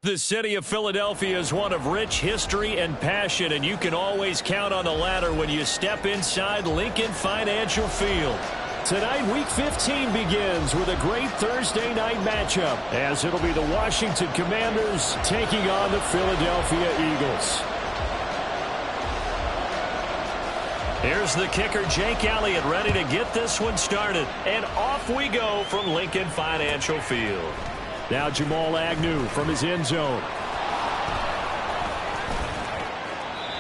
The city of Philadelphia is one of rich history and passion, and you can always count on the latter when you step inside Lincoln Financial Field. Tonight, Week 15 begins with a great Thursday night matchup, as it'll be the Washington Commanders taking on the Philadelphia Eagles. Here's the kicker, Jake Elliott, ready to get this one started. And off we go from Lincoln Financial Field. Now Jamal Agnew from his end zone.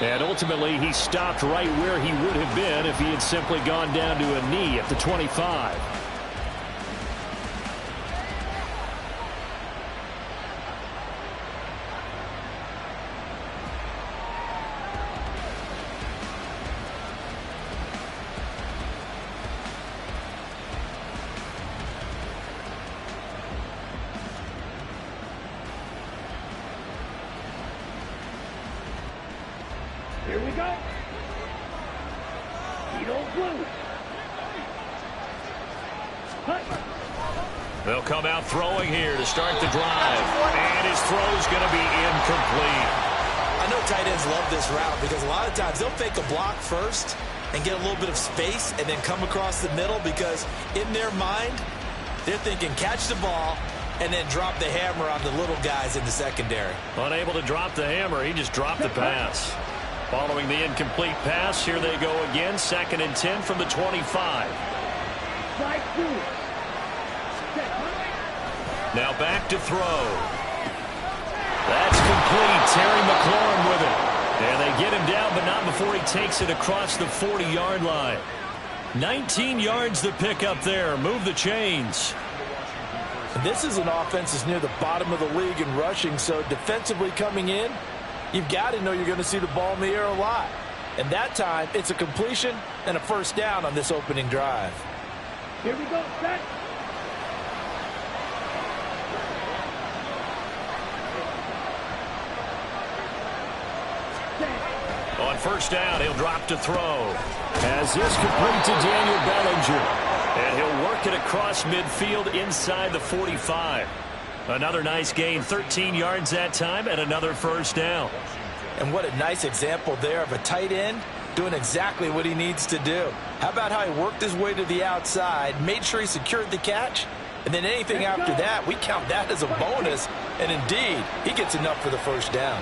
And ultimately, he stopped right where he would have been if he had simply gone down to a knee at the 25. Here we go. Tito Blue. They'll come out throwing here to start the drive. And his throw's going to be incomplete. I know tight ends love this route because a lot of times they'll fake a block first and get a little bit of space and then come across the middle because in their mind, they're thinking catch the ball and then drop the hammer on the little guys in the secondary. Unable to drop the hammer, he just dropped the pass. Following the incomplete pass, here they go again. 2nd and 10 from the 25. Now back to throw. That's complete. Terry McLaurin with it. And they get him down, but not before he takes it across the 40-yard line. 19 yards to pick up there. Move the chains. This is an offense that's near the bottom of the league in rushing, so defensively coming in, you've got to know you're going to see the ball in the air a lot. And that time, it's a completion and a first down on this opening drive. Here we go, set. On first down, he'll drop to throw. As this complete to Daniel Bellinger. And he'll work it across midfield inside the 45. Another nice gain, 13 yards that time, and another first down. And what a nice example there of a tight end doing exactly what he needs to do. How about how he worked his way to the outside, made sure he secured the catch, and then anything after that, we count that as a bonus. And indeed, he gets enough for the first down.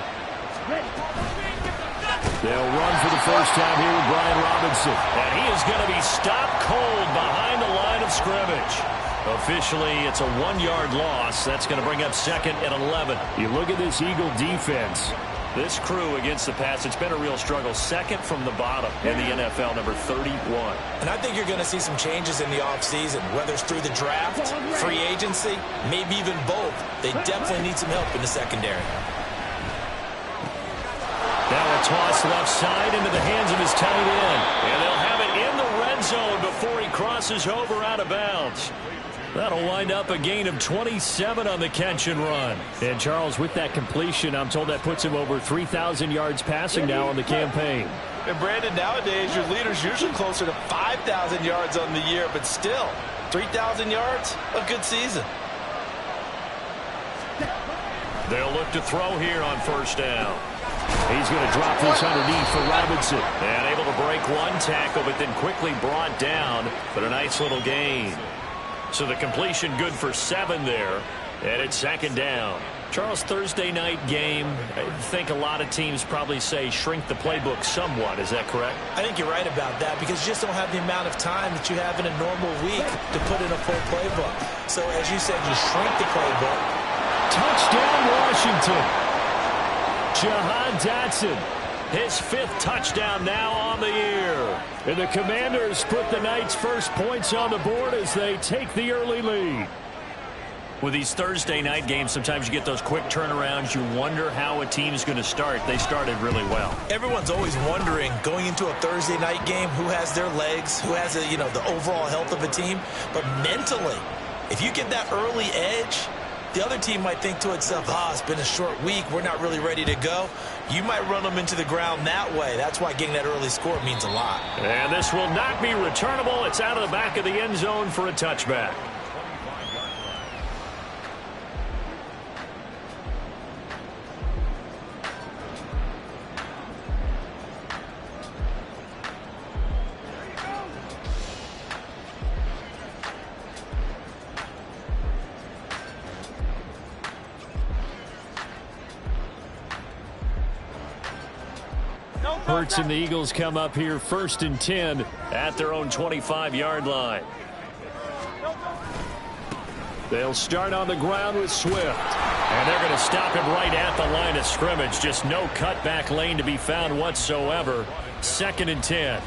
They'll run for the first time here with Brian Robinson. And he is going to be stopped cold behind the line of scrimmage. Officially, it's a 1-yard loss. That's going to bring up 2nd and 11. You look at this Eagle defense. This crew against the pass, it's been a real struggle. 2nd from the bottom in the NFL, number 31. And I think you're going to see some changes in the offseason, whether it's through the draft, free agency, maybe even both. They definitely need some help in the secondary. Now a toss left side into the hands of his tight end. And they'll have it in the red zone before he crosses over out of bounds. That'll wind up a gain of 27 on the catch and run. And Charles, with that completion, I'm told that puts him over 3,000 yards passing now on the campaign. And Brandon, nowadays your leader's usually closer to 5,000 yards on the year, but still, 3,000 yards, a good season. They'll look to throw here on first down. He's going to drop this underneath for Robinson. And able to break one tackle, but then quickly brought down. But a nice little gain. So the completion good for 7 there. And it's 2nd down. Charles, Thursday night game, I think a lot of teams probably say shrink the playbook somewhat. Is that correct? I think you're right about that because you just don't have the amount of time that you have in a normal week to put in a full playbook. So as you said, you shrink the playbook. Touchdown, Washington. Jahan Dotson, his 5th touchdown now on the year. And the Commanders put the Knights' first points on the board as they take the early lead. With these Thursday night games, sometimes you get those quick turnarounds. You wonder how a team's going to start. They started really well. Everyone's always wondering, going into a Thursday night game, who has their legs, who has the overall health of a team. But mentally, if you get that early edge, the other team might think to itself, it's been a short week. We're not really ready to go. You might run them into the ground that way. That's why getting that early score means a lot. And this will not be returnable. It's out of the back of the end zone for a touchback. Hurts and the Eagles come up here 1st and 10 at their own 25-yard line. They'll start on the ground with Swift. And they're going to stop him right at the line of scrimmage. Just no cutback lane to be found whatsoever. 2nd and 10.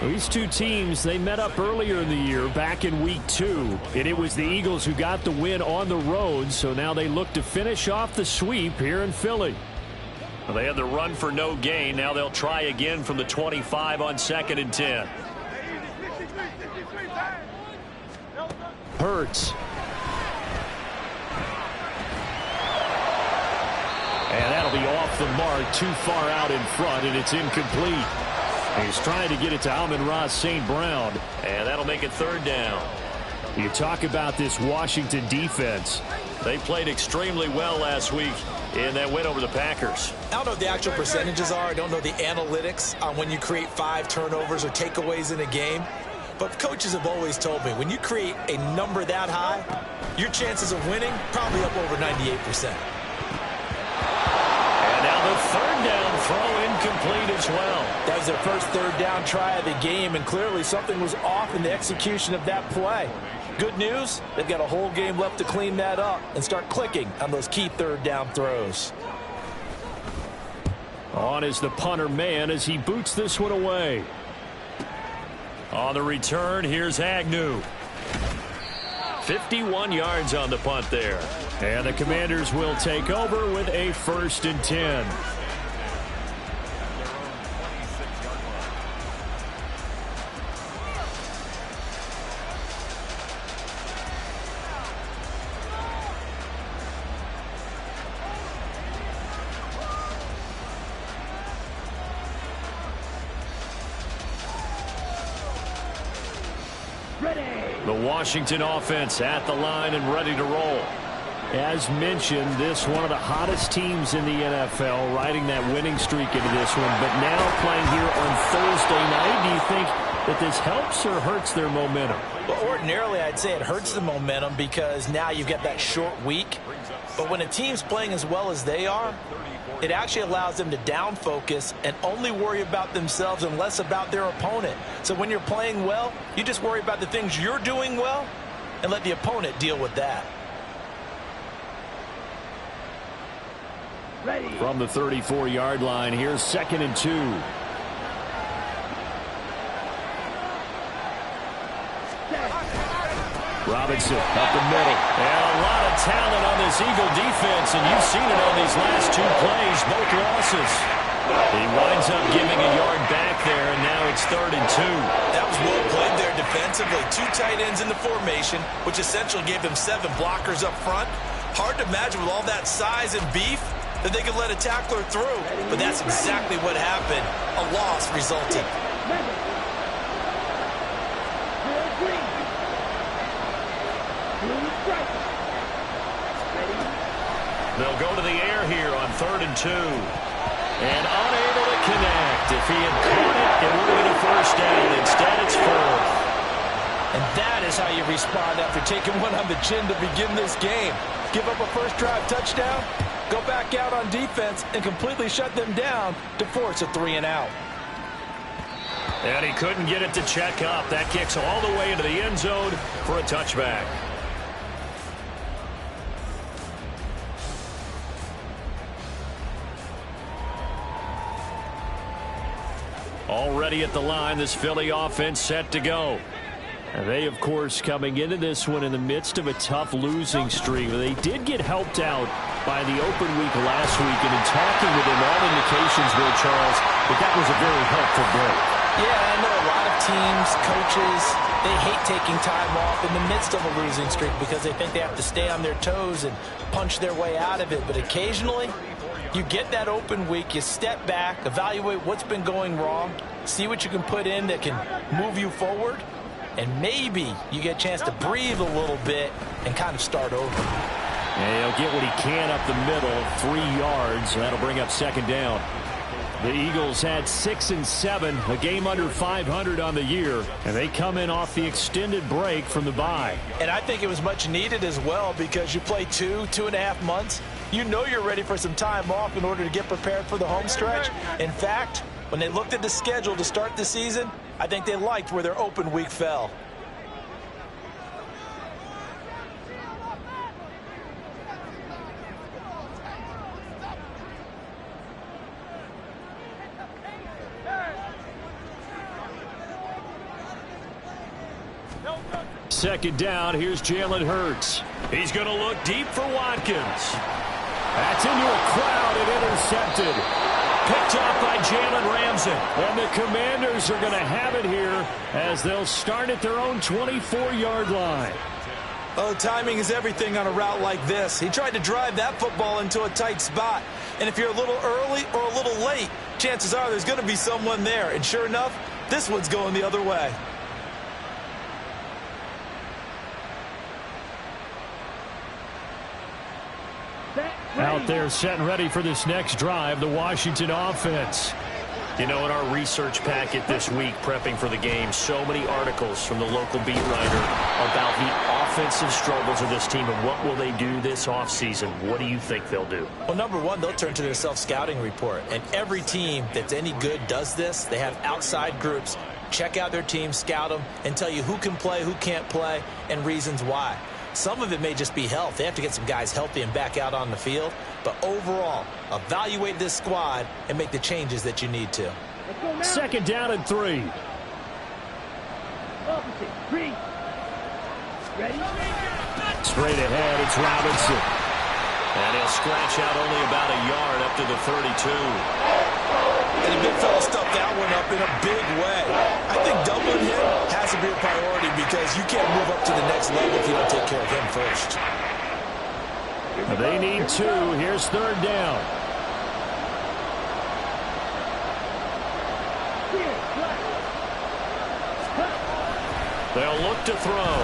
These two teams, they met up earlier in the year, back in week 2. And it was the Eagles who got the win on the road. So now they look to finish off the sweep here in Philly. Well, they had the run for no gain. Now they'll try again from the 25 on 2nd and 10. Hurts. And that'll be off the mark, too far out in front, and it's incomplete. He's trying to get it to Amon-Ra St. Brown, and that'll make it 3rd down. You talk about this Washington defense. They played extremely well last week in that win over the Packers. I don't know what the actual percentages are. I don't know the analytics on when you create 5 turnovers or takeaways in a game. But coaches have always told me, when you create a number that high, your chances of winning probably up over 98%. And now the 3rd down throw incomplete as well. That was their first 3rd down try of the game, and clearly something was off in the execution of that play. Good news, they've got a whole game left to clean that up and start clicking on those key 3rd down throws. On is the punter man as he boots this one away. On the return, here's Agnew. 51 yards on the punt there. And the Commanders will take over with a 1st and 10. The Washington offense at the line and ready to roll. As mentioned, this one of the hottest teams in the NFL, riding that winning streak into this one, but now playing here on Thursday night. Do you think that this helps or hurts their momentum? Well, ordinarily, I'd say it hurts the momentum because now you've got that short week. But when a team's playing as well as they are, it actually allows them to down focus and only worry about themselves and less about their opponent. So when you're playing well, you just worry about the things you're doing well and let the opponent deal with that. Ready. From the 34-yard line, here's 2nd and 2. Robinson up the middle. And a lot of talent on this Eagle defense, and you've seen it on these last 2 plays, both losses. He winds up giving a yard back there, and now it's 3rd and 2. That was well played there defensively. 2 tight ends in the formation, which essentially gave them 7 blockers up front. Hard to imagine with all that size and beef that they could let a tackler through, but that's exactly what happened. A loss resulted. They'll go to the air here on 3rd and 2. And unable to connect. If he had caught it, it would have been a 1st down. Instead, it's 4th. And that is how you respond after taking one on the chin to begin this game. Give up a first drive touchdown, go back out on defense, and completely shut them down to force a 3 and out. And he couldn't get it to check up. That kicks all the way into the end zone for a touchback. Already at the line, this Philly offense set to go. And they, of course, coming into this one in the midst of a tough losing streak. They did get helped out by the open week last week, and in talking with him, all indications were, Charles, that was a very helpful break. Yeah, I know a lot of teams, coaches, they hate taking time off in the midst of a losing streak because they think they have to stay on their toes and punch their way out of it. But occasionally, you get that open week, you step back, evaluate what's been going wrong, see what you can put in that can move you forward, and maybe you get a chance to breathe a little bit and kind of start over. And he'll get what he can up the middle, 3 yards, and that'll bring up 2nd down. The Eagles had 6 and 7, a game under 500 on the year, and they come in off the extended break from the bye. And I think it was much needed as well because you play 2.5 months. You know you're ready for some time off in order to get prepared for the home stretch. In fact, When they looked at the schedule to start the season, I think they liked where their open week fell. Second down, here's Jalen Hurts. He's going to look deep for Watkins. That's into a crowd and intercepted. Picked off by Jalen Ramsey. And the Commanders are going to have it here as they'll start at their own 24-yard line. Oh, timing is everything on a route like this. He tried to drive that football into a tight spot. And if you're a little early or a little late, chances are there's going to be someone there. And sure enough, this one's going the other way. Out there set and ready for this next drive, the Washington offense. You know, in our research packet this week, prepping for the game, so many articles from the local beat writer about the offensive struggles of this team and what will they do this offseason. What do you think they'll do? Well, number one, they'll turn to their self-scouting report. And every team that's any good does this. They have outside groups. Check out their team, scout them, and tell you who can play, who can't play, and reasons why. Some of it may just be health. They have to get some guys healthy and back out on the field. But overall, evaluate this squad and make the changes that you need to. Second down and 3. Opposite. 3. Ready? Straight ahead, it's Robinson. And he'll scratch out only about a yard up to the 32. And the big fella stuffed that one up in a big way. I think doubling him has to be a priority because you can't move up to the next level if you don't take care of him first. They need 2. Here's third down. They'll look to throw.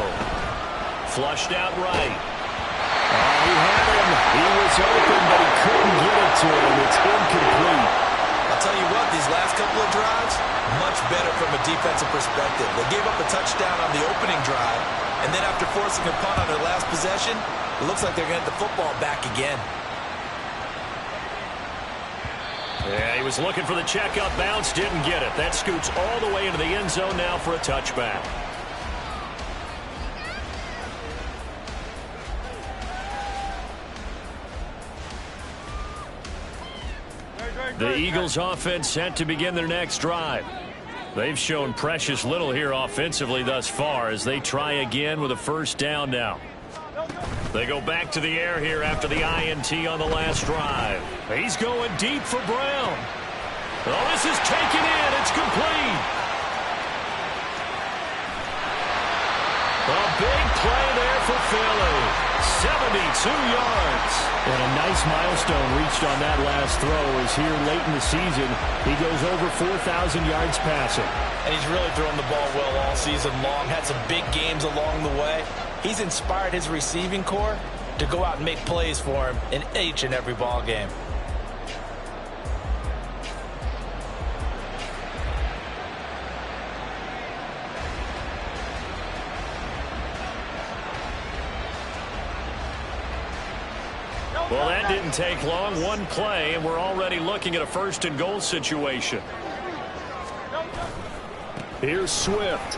Flushed out right. He had him. He was open, but he couldn't get it to him. It's incomplete. I'll tell you what, these last couple of drives, much better from a defensive perspective. They gave up a touchdown on the opening drive, and then after forcing a punt on their last possession, it looks like they're going to get the football back again. Yeah, he was looking for the checkup bounce, didn't get it. That scoots all the way into the end zone now for a touchback. The Eagles offense set to begin their next drive. They've shown precious little here offensively thus far as they try again with a first down now. They go back to the air here after the INT on the last drive. He's going deep for Brown. Oh, this is taken in. It's complete. A big play there for Philly. 72 yards. And a nice milestone reached on that last throw as here late in the season, he goes over 4,000 yards passing. And he's really thrown the ball well all season long. Had some big games along the way. He's inspired his receiving corps to go out and make plays for him in each and every ball game. Well, that didn't take long. One play, and we're already looking at a first and goal situation. Here's Swift.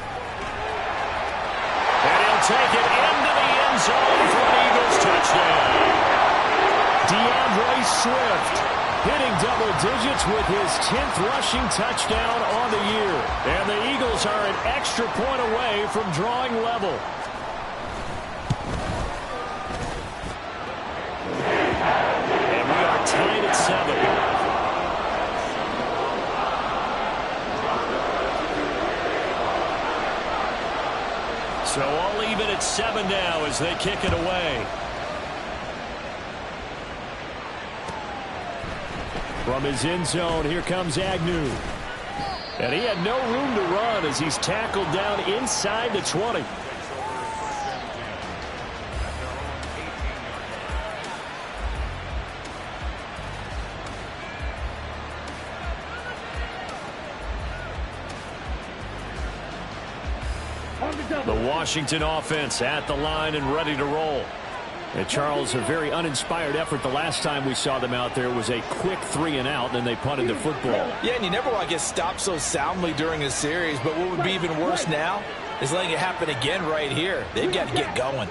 And he'll take it into the end zone for an Eagles touchdown. DeAndre Swift hitting double digits with his 10th rushing touchdown on the year. And the Eagles are an extra point away from drawing level. Tied at 7. So all even at 7 now as they kick it away. From his end zone, here comes Agnew. And he had no room to run as he's tackled down inside the 20. The Washington offense at the line and ready to roll. And Charles, a very uninspired effort. The last time we saw them out there was a quick 3-and-out, and then they punted the football. Yeah, and you never want to get stopped so soundly during a series, but what would be even worse now is letting it happen again right here. They've got to get going.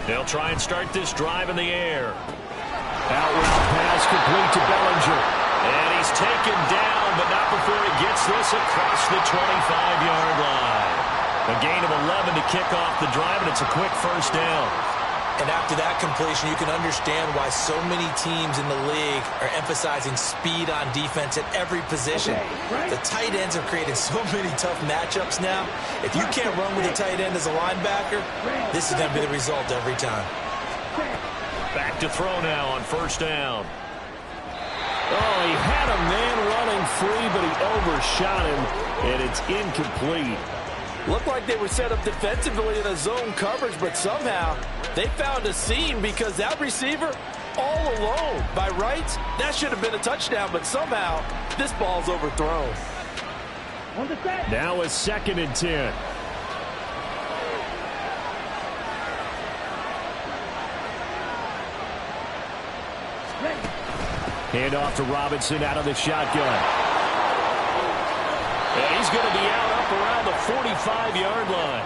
They'll try and start this drive in the air. Out route pass complete to Bellinger. And he's taken down, but not before he gets this across the 25-yard line. A gain of 11 to kick off the drive, and it's a quick first down. And after that completion, you can understand why so many teams in the league are emphasizing speed on defense at every position. The tight ends have created so many tough matchups now. If you can't run with a tight end as a linebacker, this is going to be the result every time. Back to throw now on first down. Oh, he had a man running free, but he overshot him, and it's incomplete. Looked like they were set up defensively in a zone coverage, but somehow they found a seam because that receiver all alone. By rights, that should have been a touchdown, but somehow this ball's overthrown. Now a 2nd and 10. Hand off to Robinson out of the shotgun. And he's going to be out up around the 45-yard line.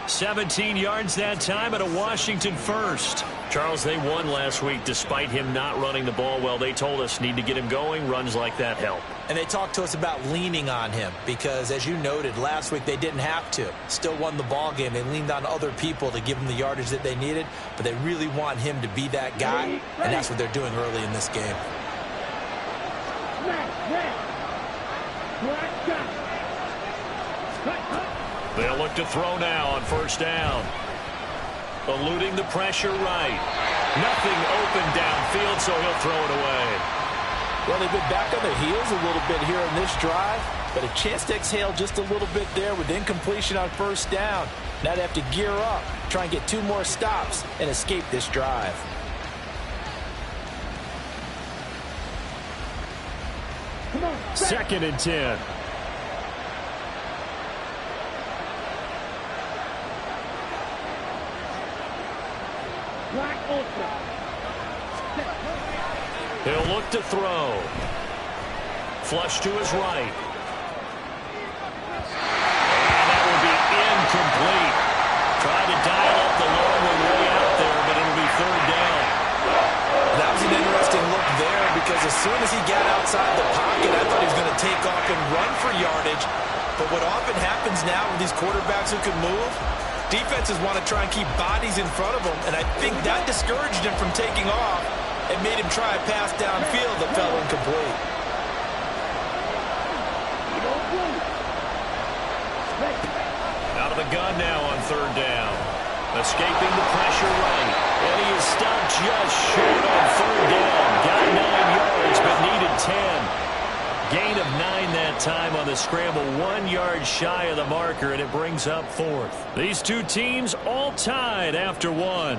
17 yards that time and a Washington first. Charles, they won last week despite him not running the ball well. They told us need to get him going. Runs like that help. And they talked to us about leaning on him because, as you noted, last week they didn't have to. Still won the ball game. They leaned on other people to give them the yardage that they needed, but they really want him to be that guy, and that's what they're doing early in this game. They'll look to throw now on first down. Eluding the pressure right. Nothing open downfield, so he'll throw it away. Well, they've been back on their heels a little bit here in this drive, but a chance to exhale just a little bit there with incompletion on first down. Now they have to gear up, try and get 2 more stops, and escape this drive. Second and 10. He'll look to throw. Flush to his right. And that will be incomplete. Tried to dial up the long one way out there, but it'll be 3rd down. That was an interesting look there because as soon as he got outside the pocket, I thought he was going to take off and run for yardage. But what often happens now with these quarterbacks who can move, defenses want to try and keep bodies in front of them, and I think that discouraged him from taking off and made him try a pass downfield that fell incomplete. Out of the gun now on 3rd down. Escaping the pressure right. And he is stopped just short on 3rd down. Got 9 yards, but needed 10. Gain of 9 that time on the scramble. 1 yard shy of the marker, and it brings up 4th. These two teams all tied after 1.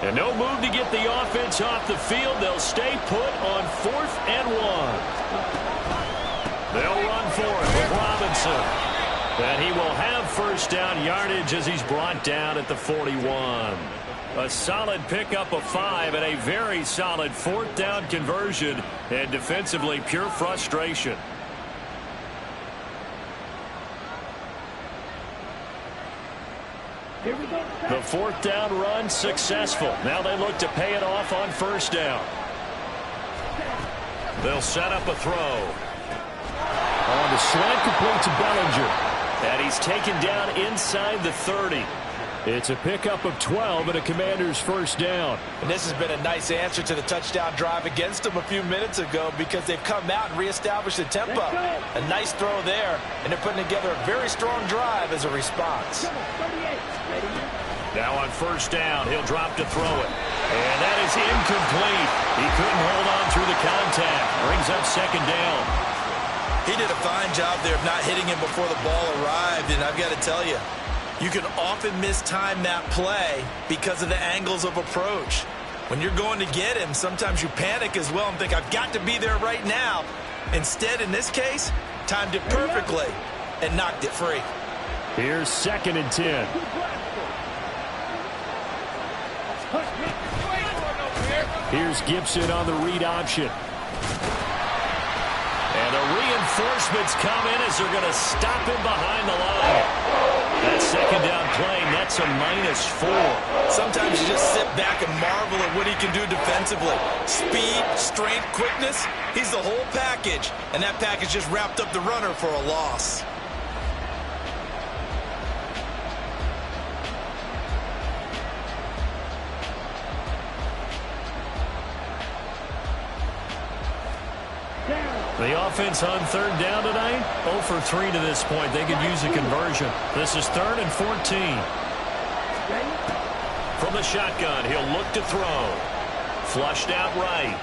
And no move to get the offense off the field. They'll stay put on 4th and 1. They'll run for it with Robinson. And he will have first down yardage as he's brought down at the 41. A solid pickup of 5 and a very solid 4th down conversion. And defensively, pure frustration. The 4th down run successful. Now they look to pay it off on first down. They'll set up a throw. On the slant, complete to Bellinger. And he's taken down inside the 30. It's a pickup of 12 and a Commander's first down. And this has been a nice answer to the touchdown drive against them a few minutes ago because they've come out and reestablished the tempo. A nice throw there, and they're putting together a very strong drive as a response. Now on first down, he'll drop to throw it. And that is incomplete. He couldn't hold on through the contact. Brings up second down. He did a fine job there of not hitting him before the ball arrived, and I've got to tell you, you can often mistime that play because of the angles of approach. When you're going to get him, sometimes you panic as well and think, I've got to be there right now. Instead, in this case, timed it perfectly and knocked it free. Here's 2nd and 10. Here's Gibson on the read option. And the reinforcements come in as they're going to stop him behind the line. That second down play nets a -4. Sometimes you just sit back and marvel at what he can do defensively. Speed, strength, quickness, he's the whole package. And that package just wrapped up the runner for a loss. The offense on 3rd down tonight, 0 for 3 to this point. They could use a conversion. This is 3rd and 14. From the shotgun, he'll look to throw. Flushed out right.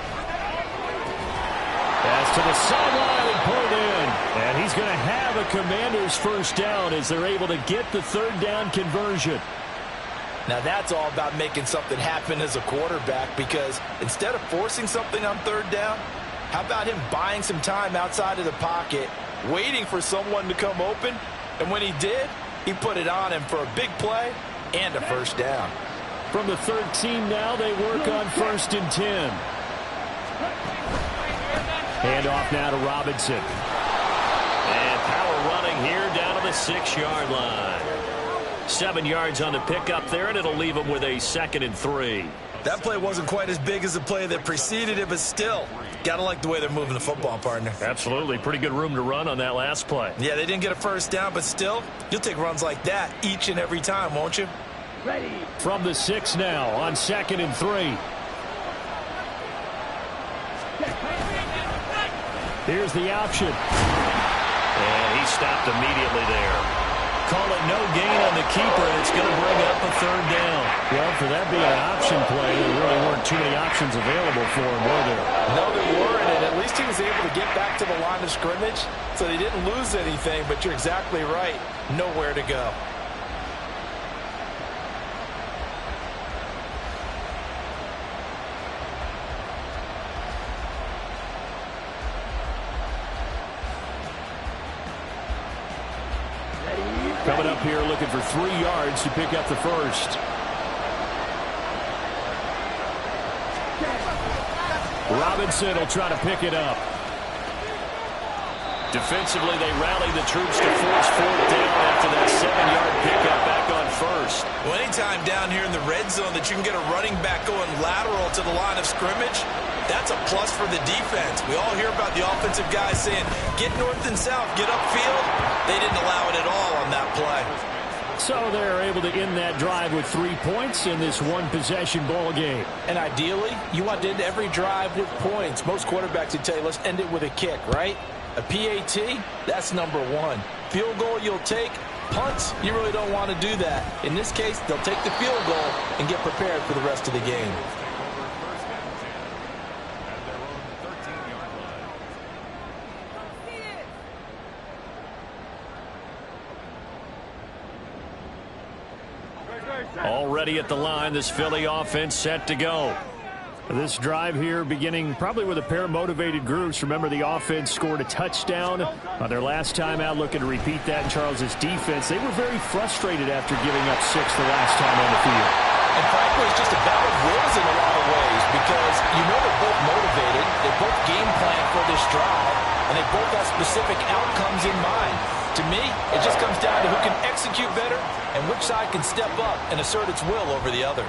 Pass to the sideline and pulled in. And he's going to have a Commander's first down as they're able to get the 3rd down conversion. Now that's all about making something happen as a quarterback, because instead of forcing something on 3rd down, how about him buying some time outside of the pocket, waiting for someone to come open, and when he did, he put it on him for a big play and a first down. From the 13 now, they work on 1st and 10. Hand off now to Robinson. And power running here down to the 6-yard line. 7 yards on the pickup there, and it'll leave him with a 2nd and 3. That play wasn't quite as big as the play that preceded it, but still, gotta like the way they're moving the football, partner. Absolutely. Pretty good room to run on that last play. Yeah, they didn't get a first down, but still, you'll take runs like that each and every time, won't you? Ready. From the 6 now on 2nd and 3. Here's the option. And he stopped immediately there. Call it no gain on the keeper, and it's going to bring up a 3rd down. Well, for that being an option play, there really weren't too many options available for him, were there? No, there weren't, and at least he was able to get back to the line of scrimmage, so they didn't lose anything, but you're exactly right. Nowhere to go. Coming up here looking for 3 yards to pick up the first. Robinson will try to pick it up. Defensively, they rally the troops to force 4th down after that 7-yard pickup back on 1st. Well, anytime down here in the red zone that you can get a running back going lateral to the line of scrimmage, that's a plus for the defense. We all hear about the offensive guys saying, get north and south, get upfield. They didn't allow it at all on that play. So they're able to end that drive with 3 points in this one-possession ball game. And ideally, you want to end every drive with points. Most quarterbacks would tell you, let's end it with a kick, right? A PAT, that's number 1. Field goal you'll take. Punts, you really don't want to do that. In this case, they'll take the field goal and get prepared for the rest of the game. Already at the line, this Philly offense set to go. This drive here beginning probably with a pair of motivated groups. Remember, the offense scored a touchdown on their last time out, looking to repeat that in Charles's defense. They were very frustrated after giving up 6 the last time on the field. And frankly, it's just a battle of wills in a lot of ways, because you know they're both motivated, they both game plan for this drive, and they both have specific outcomes in mind. To me, it just comes down to who can execute better and which side can step up and assert its will over the other.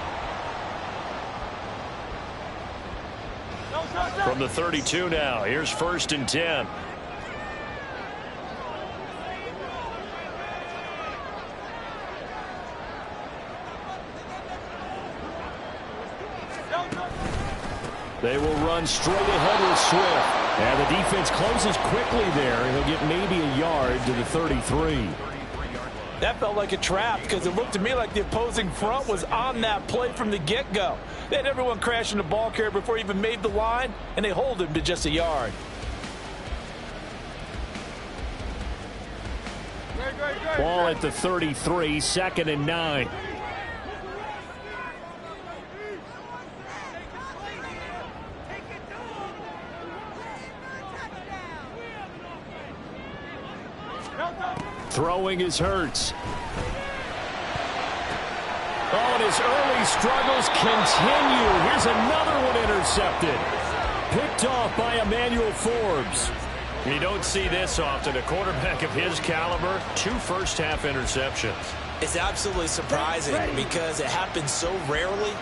From the 32 now, here's 1st and 10. They will run straight ahead with Swift. And the defense closes quickly there. He'll get maybe a yard to the 33. That felt like a trap because it looked to me like the opposing front was on that play from the get-go. They had everyone crashing the ball carrier before he even made the line, and they hold him to just a yard. Ball at the 33, 2nd and 9. Throwing is Hurts. Oh, and his early struggles continue. Here's another one intercepted. Picked off by Emmanuel Forbes. You don't see this often. A quarterback of his caliber, 2 first-half interceptions. It's absolutely surprising because it happens so rarely.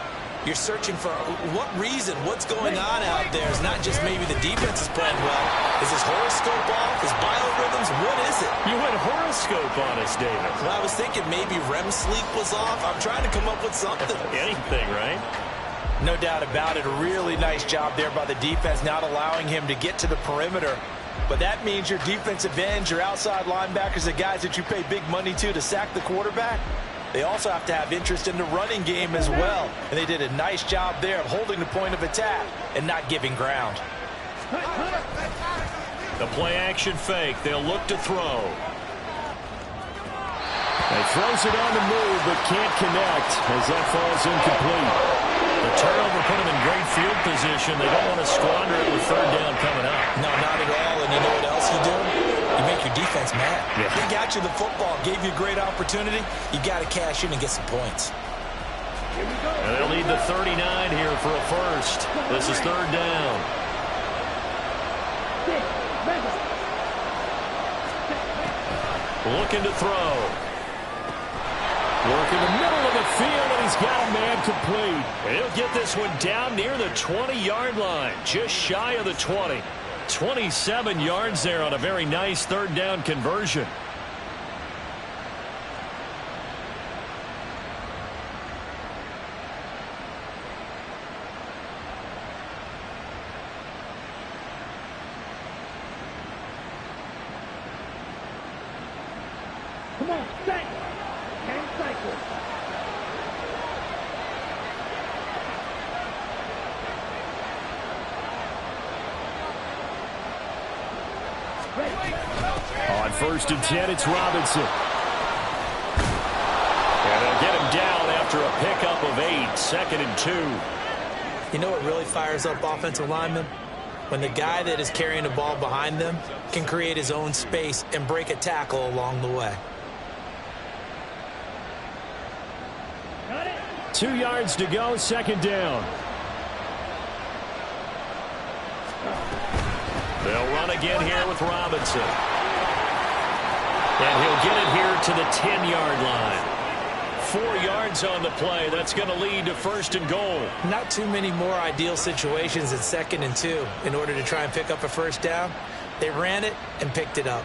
You're searching for what reason, what's going on out there. It's not just maybe the defense is playing well. Is his horoscope off? His biorhythms? What is it? You went horoscope on us, David. Well, I was thinking maybe REM sleep was off. I'm trying to come up with something. Anything, right? No doubt about it. A really nice job there by the defense, not allowing him to get to the perimeter. But that means your defensive ends, your outside linebackers, the guys that you pay big money to sack the quarterback, they also have to have interest in the running game as well. And they did a nice job there of holding the point of attack and not giving ground. The play-action fake. They'll look to throw. He throws it on the move, but can't connect as that falls incomplete. The turnover put him in great field position. They don't want to squander it with 3rd down coming up. No, not at all. And you know what else you do? You make your defense mad. Yeah. They got you the football, gave you a great opportunity. You got to cash in and get some points. And they'll need the 39 here for a first. This is 3rd down. Looking to throw. Work in the middle of the field, and he's got a man complete. He'll get this one down near the 20-yard line, just shy of the 20. 27 yards there on a very nice 3rd down conversion. Come on, set. 10 cycles. On 1st and 10, it's Robinson. And they'll get him down after a pickup of 8, 2nd and 2. You know what really fires up offensive linemen? When the guy that is carrying the ball behind them can create his own space and break a tackle along the way. 2 yards to go, 2nd down. They'll run again here with Robinson. And he'll get it here to the 10-yard line. 4 yards on the play. That's going to lead to 1st and goal. Not too many more ideal situations at 2nd and 2 in order to try and pick up a 1st down. They ran it and picked it up.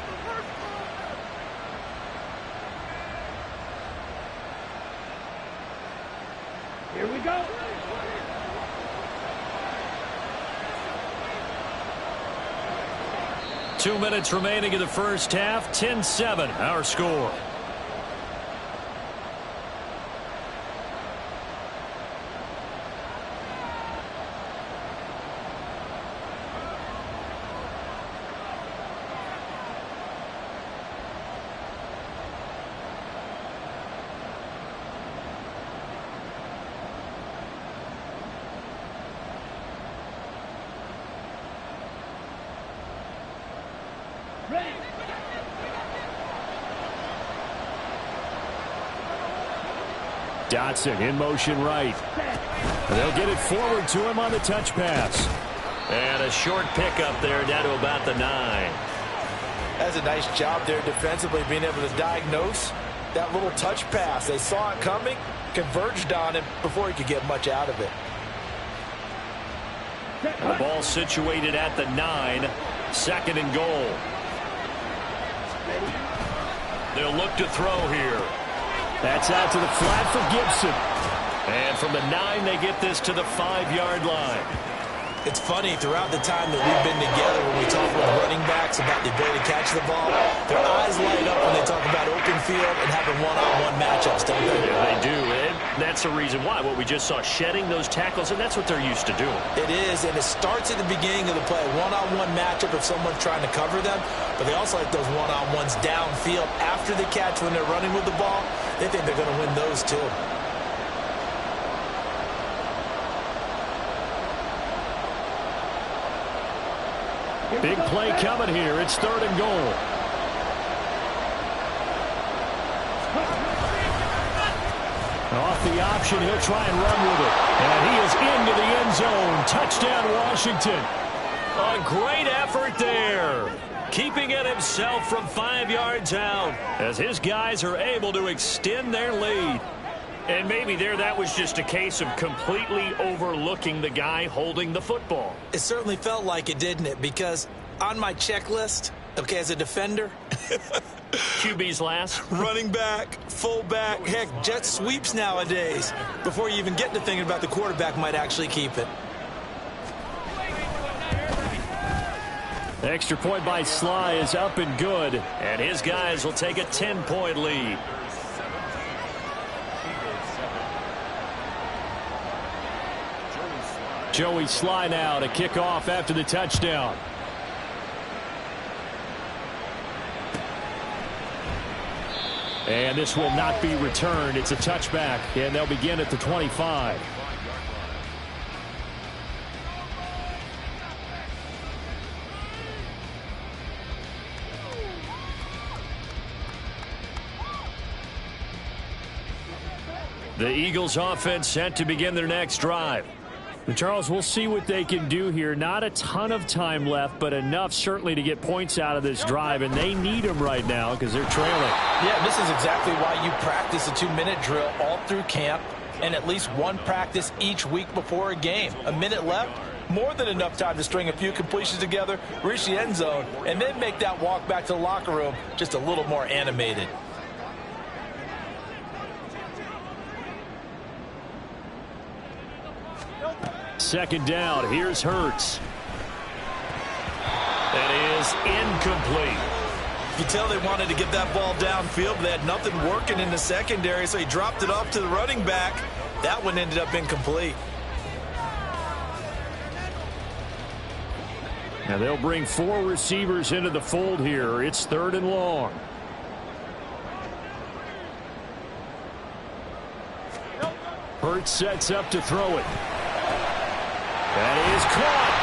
Here we go. Two minutes remaining in the first half. 10-7, our score. Dotson in motion right. And they'll get it forward to him on the touch pass. And a short pickup there down to about the 9. That's a nice job there defensively, being able to diagnose that little touch pass. They saw it coming, converged on him before he could get much out of it. And the ball situated at the 9. 2nd and goal. They'll look to throw here. That's out to the flat for Gibson. And from the 9, they get this to the 5-yard line. It's funny, throughout the time that we've been together, when we talk with running backs about the ability to catch the ball, their eyes light up when they talk about open field and having one-on-one matchups, don't they? Yeah, they do, and that's the reason why. What we just saw, shedding those tackles, and that's what they're used to doing. It is, and it starts at the beginning of the play, one-on-one matchup if someone's trying to cover them, but they also like those one-on-ones downfield after the catch when they're running with the ball. They think they're going to win those too. Big play coming here. It's 3rd and goal. Off the option, he'll try and run with it. And he is into the end zone. Touchdown, Washington. A great effort there. Keeping it himself from 5 yards out as his guys are able to extend their lead. And maybe there that was just a case of completely overlooking the guy holding the football. It certainly felt like it, didn't it? Because on my checklist, okay, as a defender, QB's last. running back, fullback, heck, jet sweeps nowadays. Before you even get to thinking about the quarterback might actually keep it. Extra point by Sly is up and good. And his guys will take a 10-point lead. Joey Sly now to kick off after the touchdown. And this will not be returned. It's a touchback, and they'll begin at the 25. The Eagles offense set to begin their next drive. And Charles, we'll see what they can do here. Not a ton of time left, but enough certainly to get points out of this drive, and they need them right now because they're trailing. Yeah, this is exactly why you practice a 2-minute drill all through camp and at least one practice each week before a game. A minute left, more than enough time to string a few completions together, reach the end zone, and then make that walk back to the locker room just a little more animated. Second down. Here's Hurts. That is incomplete. You tell they wanted to get that ball downfield, but they had nothing working in the secondary, so he dropped it off to the running back. That one ended up incomplete. Now they'll bring 4 receivers into the fold here. It's 3rd and long. Hurts sets up to throw it. That is caught.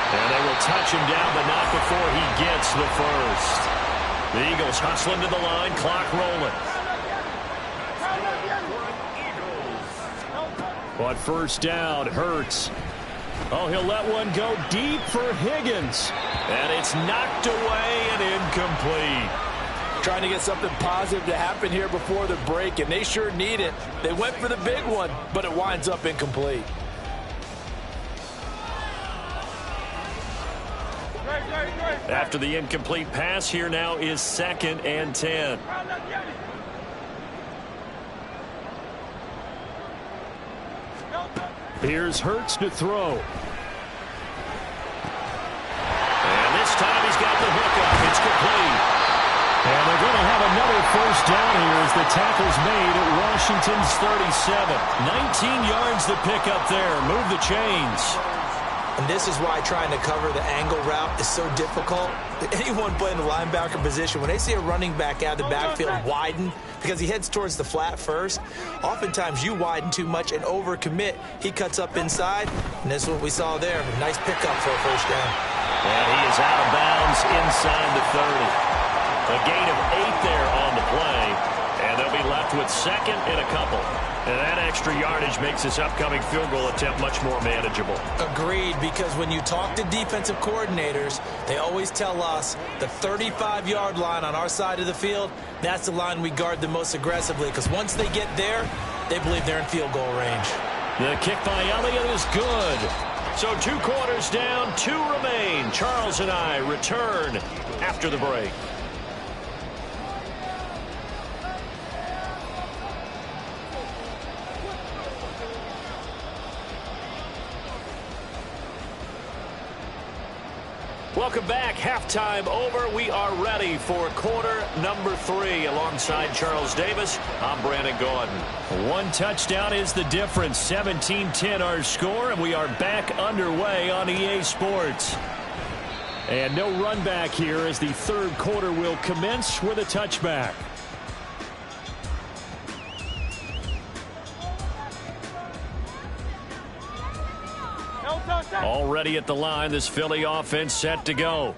And they will touch him down, but not before he gets the first. The Eagles hustling to the line, clock rolling. But first down, Hurts. Oh, he'll let one go deep for Higgins. And it's knocked away and incomplete. Trying to get something positive to happen here before the break, and they sure need it. They went for the big one, but it winds up incomplete. After the incomplete pass, here now is 2nd and 10. Here's Hurts to throw. And this time he's got the hook up. It's complete. And they're going to have another first down here as the tackle's made at Washington's 37. 19 yards to pick up there. Move the chains. And this is why trying to cover the angle route is so difficult. Anyone playing the linebacker position, when they see a running back out of the backfield widen, because he heads towards the flat first, oftentimes you widen too much and overcommit. He cuts up inside, and this is what we saw there. Nice pickup for a first down. And he is out of bounds inside the 30. A gain of 8 there on the play, and they'll be left with 2nd and a couple. And that extra yardage makes this upcoming field goal attempt much more manageable. Agreed, because when you talk to defensive coordinators, they always tell us the 35-yard line on our side of the field, that's the line we guard the most aggressively, because once they get there, they believe they're in field goal range. The kick by Elliott is good. So 2 quarters down, 2 remain. Charles and I return after the break. Welcome back. Halftime over. We are ready for quarter number 3. Alongside Charles Davis, I'm Brandon Gaudin. One touchdown is the difference. 17-10 our score, and we are back underway on EA Sports. And no run back here as the third quarter will commence with a touchback. Already at the line, this Philly offense set to go.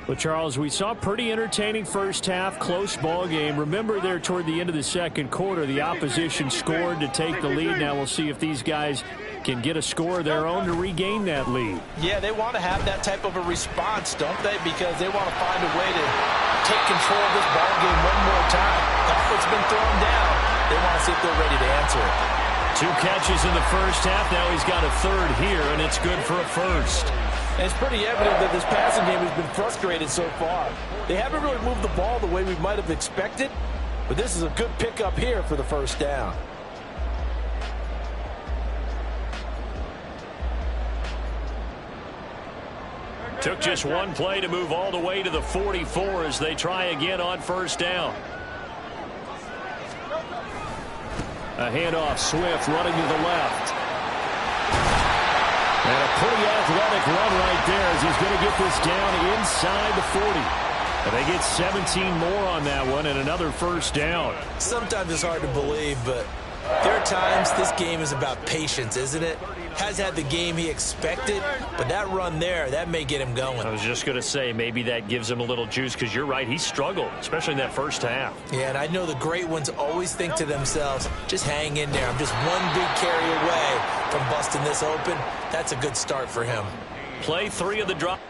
Well, Charles, we saw a pretty entertaining first half, close ball game. Remember there toward the end of the second quarter, the opposition scored to take the lead. Now we'll see if these guys can get a score of their own to regain that lead. Yeah, they want to have that type of a response, don't they? Because they want to find a way to take control of this ball game one more time. Gauntlet's been thrown down. They want to see if they're ready to answer it. 2 catches in the first half. Now he's got a third here, and it's good for a first. And it's pretty evident that this passing game has been frustrated so far. They haven't really moved the ball the way we might have expected, but this is a good pickup here for the first down. Took just one play to move all the way to the 44 as they try again on first down. A handoff, Swift running to the left. And a pretty athletic run right there as he's going to get this down inside the 40. And they get 17 more on that one and another first down. Sometimes it's hard to believe, but there are times this game is about patience, isn't it? Has had the game he expected, but that run there, that may get him going. I was just going to say, maybe that gives him a little juice because you're right, he struggled, especially in that first half. Yeah, and I know the great ones always think to themselves, just hang in there. I'm just one big carry away from busting this open. That's a good start for him. Play 3 of the drop.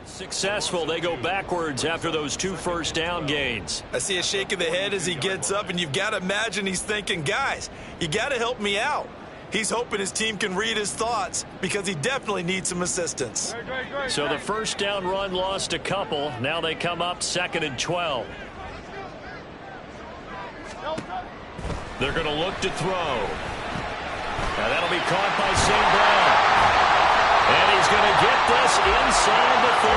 Successful. They go backwards after those 2 first down gains. I see a shake of the head as he gets up, and you've got to imagine he's thinking, guys, you got to help me out. He's hoping his team can read his thoughts because he definitely needs some assistance. So the first down run lost a couple. Now they come up 2nd and 12. They're going to look to throw. Now that'll be caught by St. Brown. And he's going to get this inside the 30.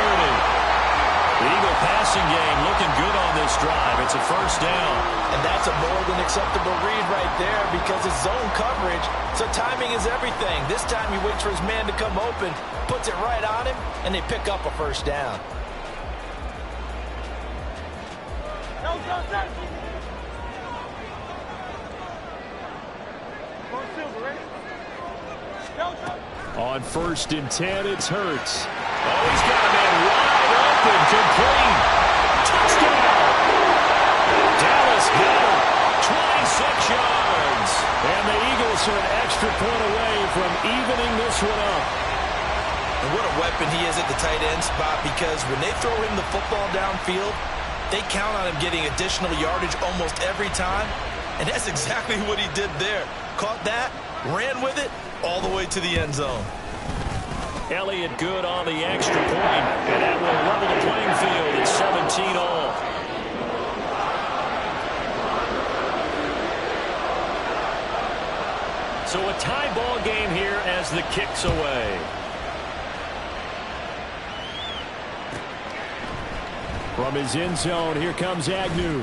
The Eagle passing game looking good on this drive. It's a first down. And that's a more than acceptable read right there because it's zone coverage, so timing is everything. This time he waits for his man to come open, puts it right on him, and they pick up a first down. On 1st and 10, it's Hurts. Oh, he's got a man wide open, complete. Touchdown! Dallas Goedert, 26 yards. And the Eagles are an extra point away from evening this one up. And what a weapon he is at the tight end spot, because when they throw him the football downfield, they count on him getting additional yardage almost every time. And that's exactly what he did there. Caught that, ran with it, all the way to the end zone. Elliott good on the extra point, and that will level the playing field at 17 all. So a tie ball game here as the kick's away. From his end zone, here comes Agnew.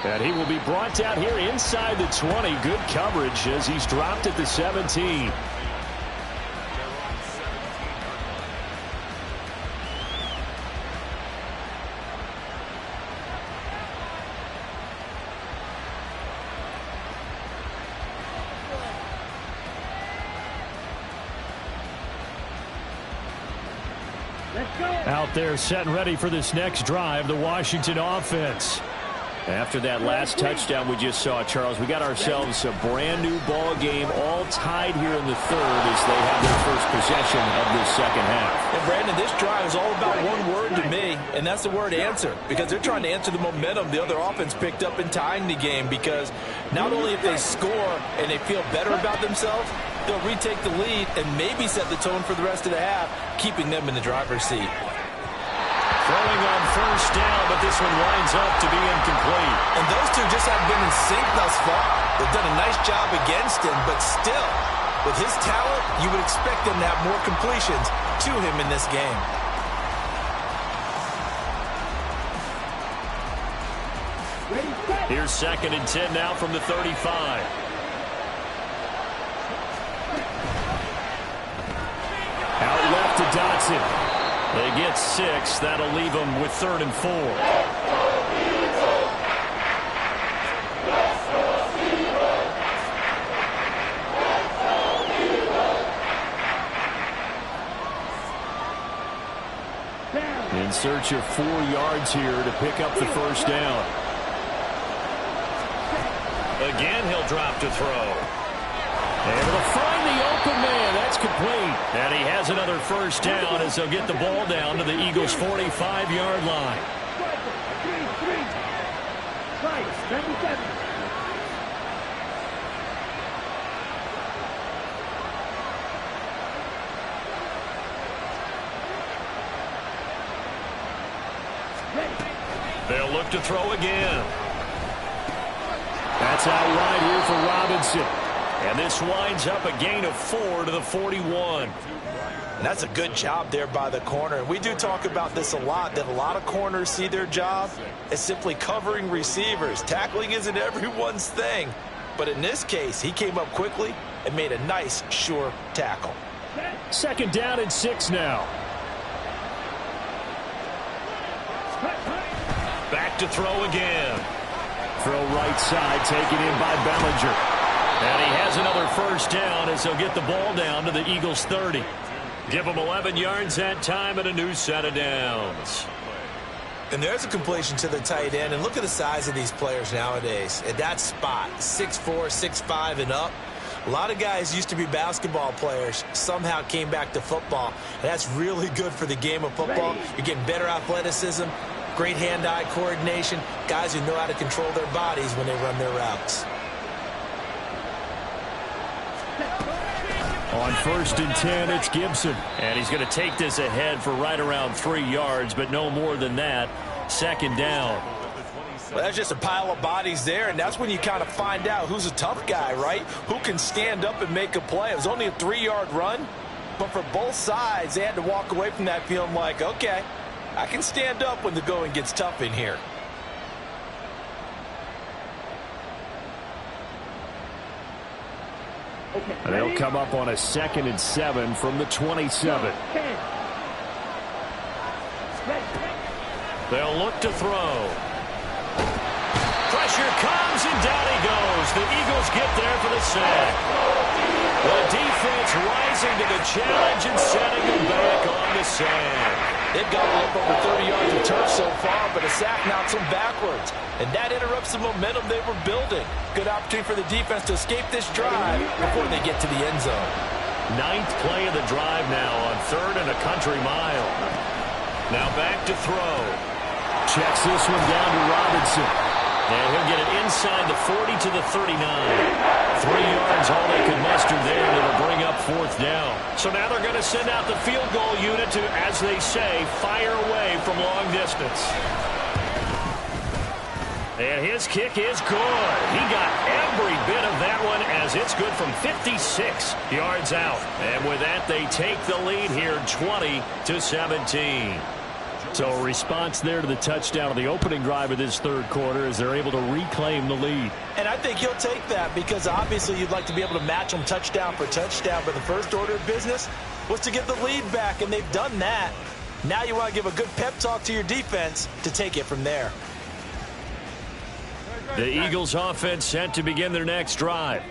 And he will be brought down here inside the 20. Good coverage as he's dropped at the 17. Out there set and ready for this next drive, the Washington offense. After that last touchdown we just saw, Charles, we got ourselves a brand new ball game, all tied here in the third as they have their first possession of this second half. And Brandon, this drive is all about one word to me, and that's the word answer, because they're trying to answer the momentum the other offense picked up in tying the game, because not only if they score and they feel better about themselves, they'll retake the lead and maybe set the tone for the rest of the half, keeping them in the driver's seat. Throwing on first down, but this one winds up to be incomplete. And those two just haven't been in sync thus far. They've done a nice job against him, but still, with his talent, you would expect them to have more completions to him in this game. Here's 2nd and 10 now from the 35. Out left to Dotson. They get 6. That'll leave them with 3rd and 4. In search of 4 yards here to pick up the first down. Again, he'll drop to throw. Able to find the open man. That's complete. And he has another first down as they'll get the ball down to the Eagles' 45-yard line. They'll look to throw again. That's out wide here for Robinson. And this winds up a gain of 4 to the 41. And that's a good job there by the corner. We do talk about this a lot, that a lot of corners see their job as simply covering receivers. Tackling isn't everyone's thing. But in this case, he came up quickly and made a nice, sure tackle. 2nd down and 6 now. Back to throw again. Throw right side, taken in by Bellinger. And he has another first down as he'll get the ball down to the Eagles' 30. Give them 11 yards that time and a new set of downs. And there's a completion to the tight end. And look at the size of these players nowadays. At that spot, 6'4", 6'5", and up. A lot of guys used to be basketball players, somehow came back to football. And that's really good for the game of football. You're getting better athleticism, great hand-eye coordination, guys who know how to control their bodies when they run their routes. On 1st and 10, it's Gibson. And he's going to take this ahead for right around 3 yards, but no more than that. 2nd down. Well, that's just a pile of bodies there, and that's when you kind of find out who's a tough guy, right? Who can stand up and make a play. It was only a 3-yard run, but for both sides, they had to walk away from that feeling like, okay, I can stand up when the going gets tough in here. And they'll come up on a 2nd and 7 from the 27. They'll look to throw. Pressure comes, and down he goes. The Eagles get there for the sack. The defense rising to the challenge and setting them back on the sack. They've gobbled up over 30 yards of turf so far, but a sack knocks them backwards. And that interrupts the momentum they were building. Good opportunity for the defense to escape this drive before they get to the end zone. 9th play of the drive now on 3rd and a country mile. Now back to throw. Checks this one down to Robinson. And he'll get it inside the 40 to the 39. 3 yards, all they could muster there, and it'll bring up 4th down. So now they're going to send out the field goal unit to, as they say, fire away from long distance. And his kick is good. He got every bit of that one as it's good from 56 yards out. And with that, they take the lead here 20-17. So a response there to the touchdown of the opening drive of this 3rd quarter as they're able to reclaim the lead. And I think he'll take that because obviously you'd like to be able to match them touchdown for touchdown, but the first order of business was to get the lead back, and they've done that. Now you want to give a good pep talk to your defense to take it from there. The Eagles offense set to begin their next drive.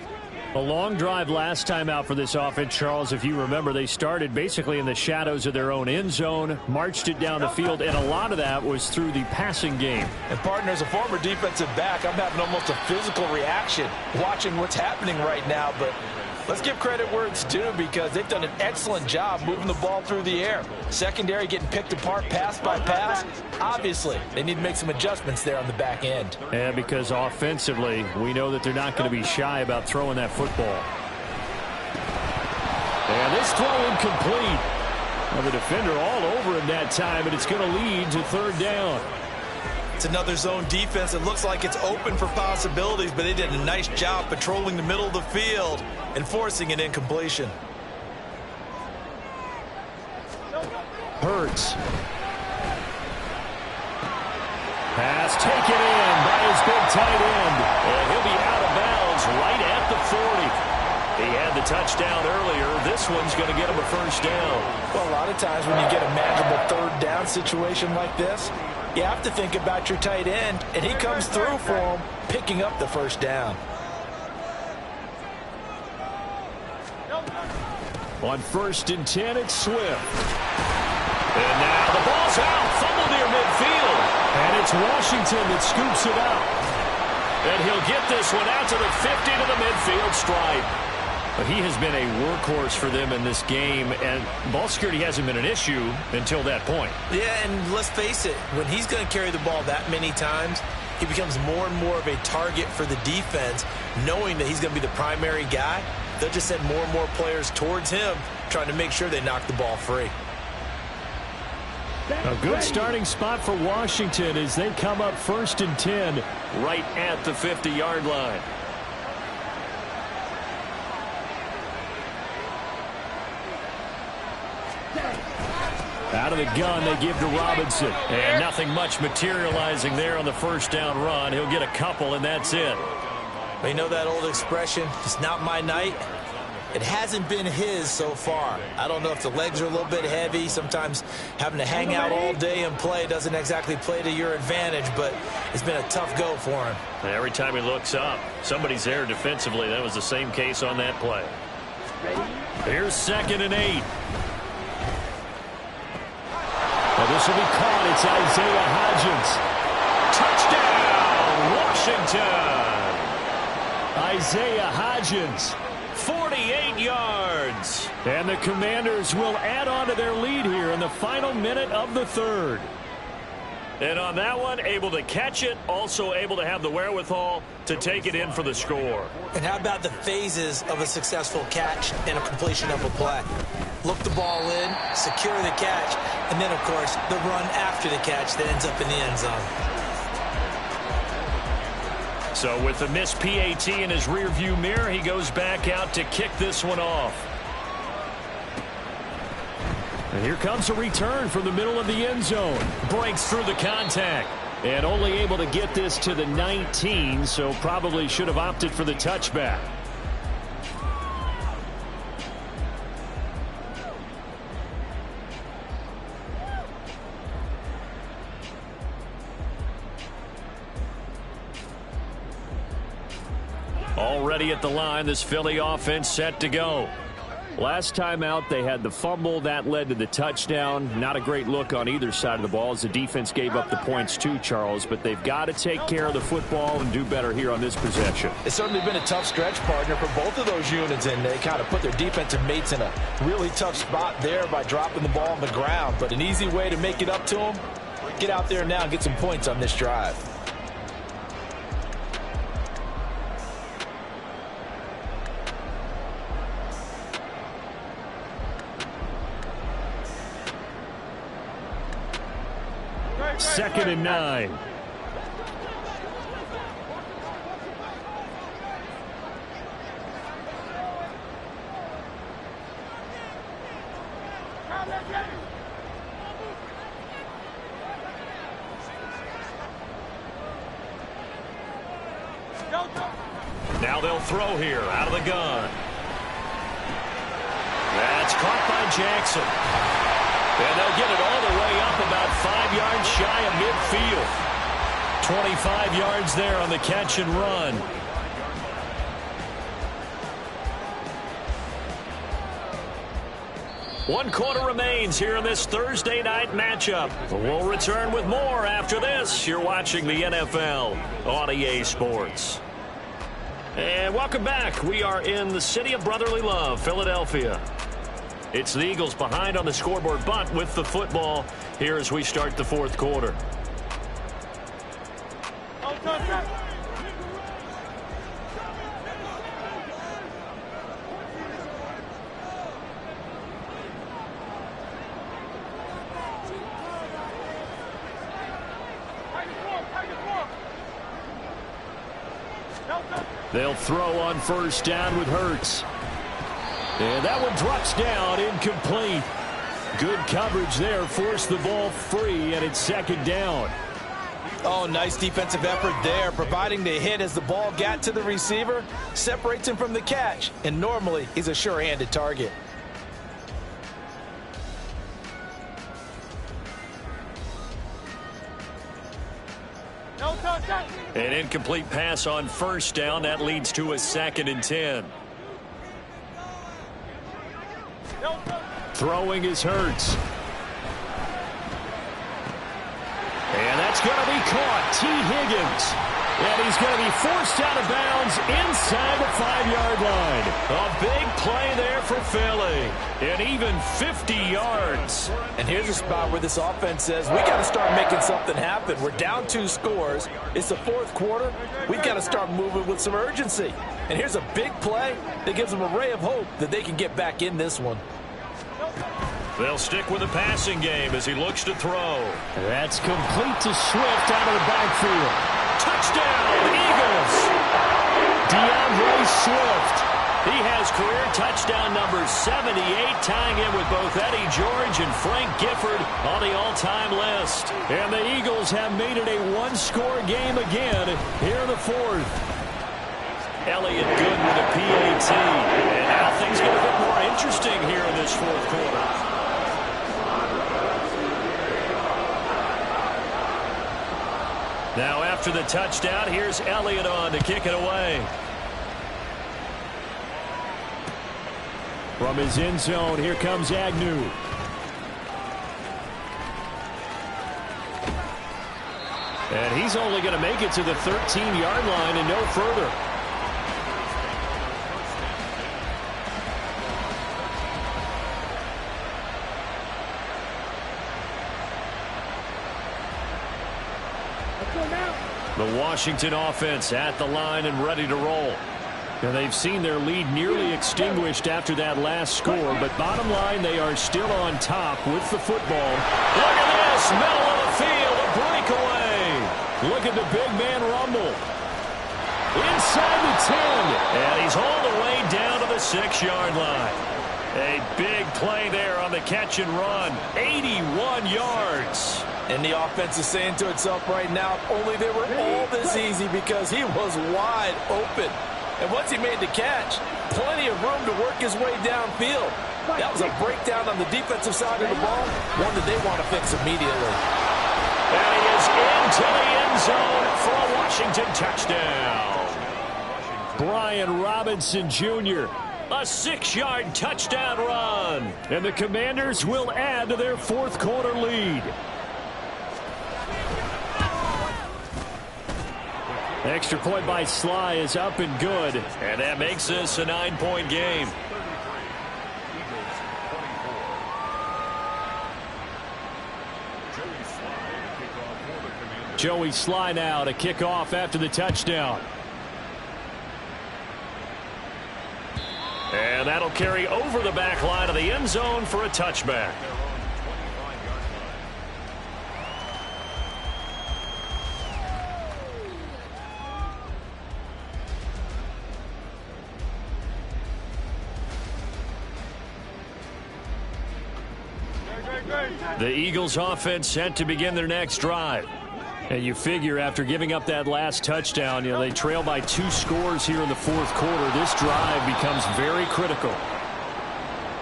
A long drive last time out for this offense, Charles. If you remember, they started basically in the shadows of their own end zone, marched it down the field, and a lot of that was through the passing game. And, partner, as a former defensive back, I'm having almost a physical reaction watching what's happening right now. But let's give credit where it's due because they've done an excellent job moving the ball through the air. Secondary getting picked apart pass by pass. Obviously, they need to make some adjustments there on the back end. And because offensively, we know that they're not going to be shy about throwing that football. This throw incomplete. Well, the defender all over him that time, and it's going to lead to third down. It's another zone defense. It looks like it's open for possibilities, but they did a nice job patrolling the middle of the field and forcing an incompletion. Hurts. Pass taken in by his big tight end. And he'll be out of bounds right at the 40. He had the touchdown earlier. This one's going to get him a first down. Well, a lot of times when you get a manageable third down situation like this, you have to think about your tight end, and he comes through for him, picking up the first down. On 1st and 10, it's Swift. And now the ball's out, fumble near midfield. And it's Washington that scoops it out. And he'll get this one out to the 50 to the midfield stripe. But he has been a workhorse for them in this game, and ball security hasn't been an issue until that point. Yeah, and let's face it, when he's going to carry the ball that many times, he becomes more and more of a target for the defense, knowing that he's going to be the primary guy. They'll just send more and more players towards him, trying to make sure they knock the ball free. A good starting spot for Washington as they come up 1st and 10 right at the 50-yard line. Out of the gun, they give to Robinson. And nothing much materializing there on the first down run. He'll get a couple, and that's it. Well, you know that old expression, it's not my night? It hasn't been his so far. I don't know if the legs are a little bit heavy. Sometimes having to hang out all day and play doesn't exactly play to your advantage, but it's been a tough go for him. Every time he looks up, somebody's there defensively. That was the same case on that play. Here's 2nd and 8. Well, this will be caught. It's Isaiah Hodgins. Touchdown, Washington. Isaiah Hodgins, 48 yards. And the Commanders will add on to their lead here in the final minute of the third. And on that one, able to catch it, also able to have the wherewithal to take it in for the score. And how about the phases of a successful catch and a completion of a play? Look the ball in, secure the catch, and then, of course, the run after the catch that ends up in the end zone. So with the missed PAT in his rearview mirror, he goes back out to kick this one off. And here comes a return from the middle of the end zone. Breaks through the contact. And only able to get this to the 19, so probably should have opted for the touchback. Already at the line, this Philly offense set to go. Last time out, they had the fumble. That led to the touchdown. Not a great look on either side of the ball as the defense gave up the points too, Charles. But they've got to take care of the football and do better here on this possession. It's certainly been a tough stretch, partner, for both of those units, and they kind of put their defensive mates in a really tough spot there by dropping the ball on the ground. But an easy way to make it up to them, get out there now and get some points on this drive. Second and 9. Now they'll throw here out of the gun. That's caught by Jackson. And they'll get it all the way up about 5 yards shy of midfield. 25 yards there on the catch and run. One quarter remains here in this Thursday night matchup. We'll return with more after this. You're watching the NFL on EA Sports. And welcome back. We are in the city of brotherly love, Philadelphia. It's the Eagles behind on the scoreboard, but with the football here as we start the fourth quarter. They'll throw on first down with Hurts. And that one drops down, incomplete. Good coverage there, forced the ball free, and it's second down. Oh, nice defensive effort there, providing the hit as the ball got to the receiver, separates him from the catch, and normally he's a sure-handed target. An incomplete pass on first down. That leads to a 2nd and 10. Throwing is Hurts. And that's going to be caught. T. Higgins. And he's going to be forced out of bounds inside the 5-yard line. A big play there for Philly. And even 50 yards. And here's a spot where this offense says, we got to start making something happen. We're down 2 scores. It's the 4th quarter. We've got to start moving with some urgency. And here's a big play that gives them a ray of hope that they can get back in this one. They'll stick with the passing game as he looks to throw. That's complete to Swift out of the backfield. Touchdown, Eagles! DeAndre Swift. He has career touchdown number 78, tying in with both Eddie George and Frank Gifford on the all-time list. And the Eagles have made it a 1-score game again here in the 4th. Elliott good with a PAT. And now things get a bit more interesting here in this 4th quarter. Now after the touchdown, here's Elliott on to kick it away. From his end zone, here comes Agnew. And he's only going to make it to the 13-yard line and no further. The Washington offense at the line and ready to roll. And they've seen their lead nearly extinguished after that last score, but bottom line, they are still on top with the football. Look at this, middle of the field, a breakaway. Look at the big man rumble. Inside the 10, and he's all the way down to the 6-yard line. A big play there on the catch and run, 81 yards. And the offense is saying to itself right now, only they were all this easy because he was wide open. And once he made the catch, plenty of room to work his way downfield. That was a breakdown on the defensive side of the ball, one that they want to fix immediately. And he is into the end zone for a Washington touchdown. Brian Robinson Jr., a 6-yard touchdown run. And the Commanders will add to their 4th quarter lead. Extra point by Sly is up and good. And that makes this a 9-point game. Joey Sly now to kick off after the touchdown. And that'll carry over the back line of the end zone for a touchback. The Eagles offense set to begin their next drive. And you figure after giving up that last touchdown, they trail by 2 scores here in the 4th quarter. This drive becomes very critical.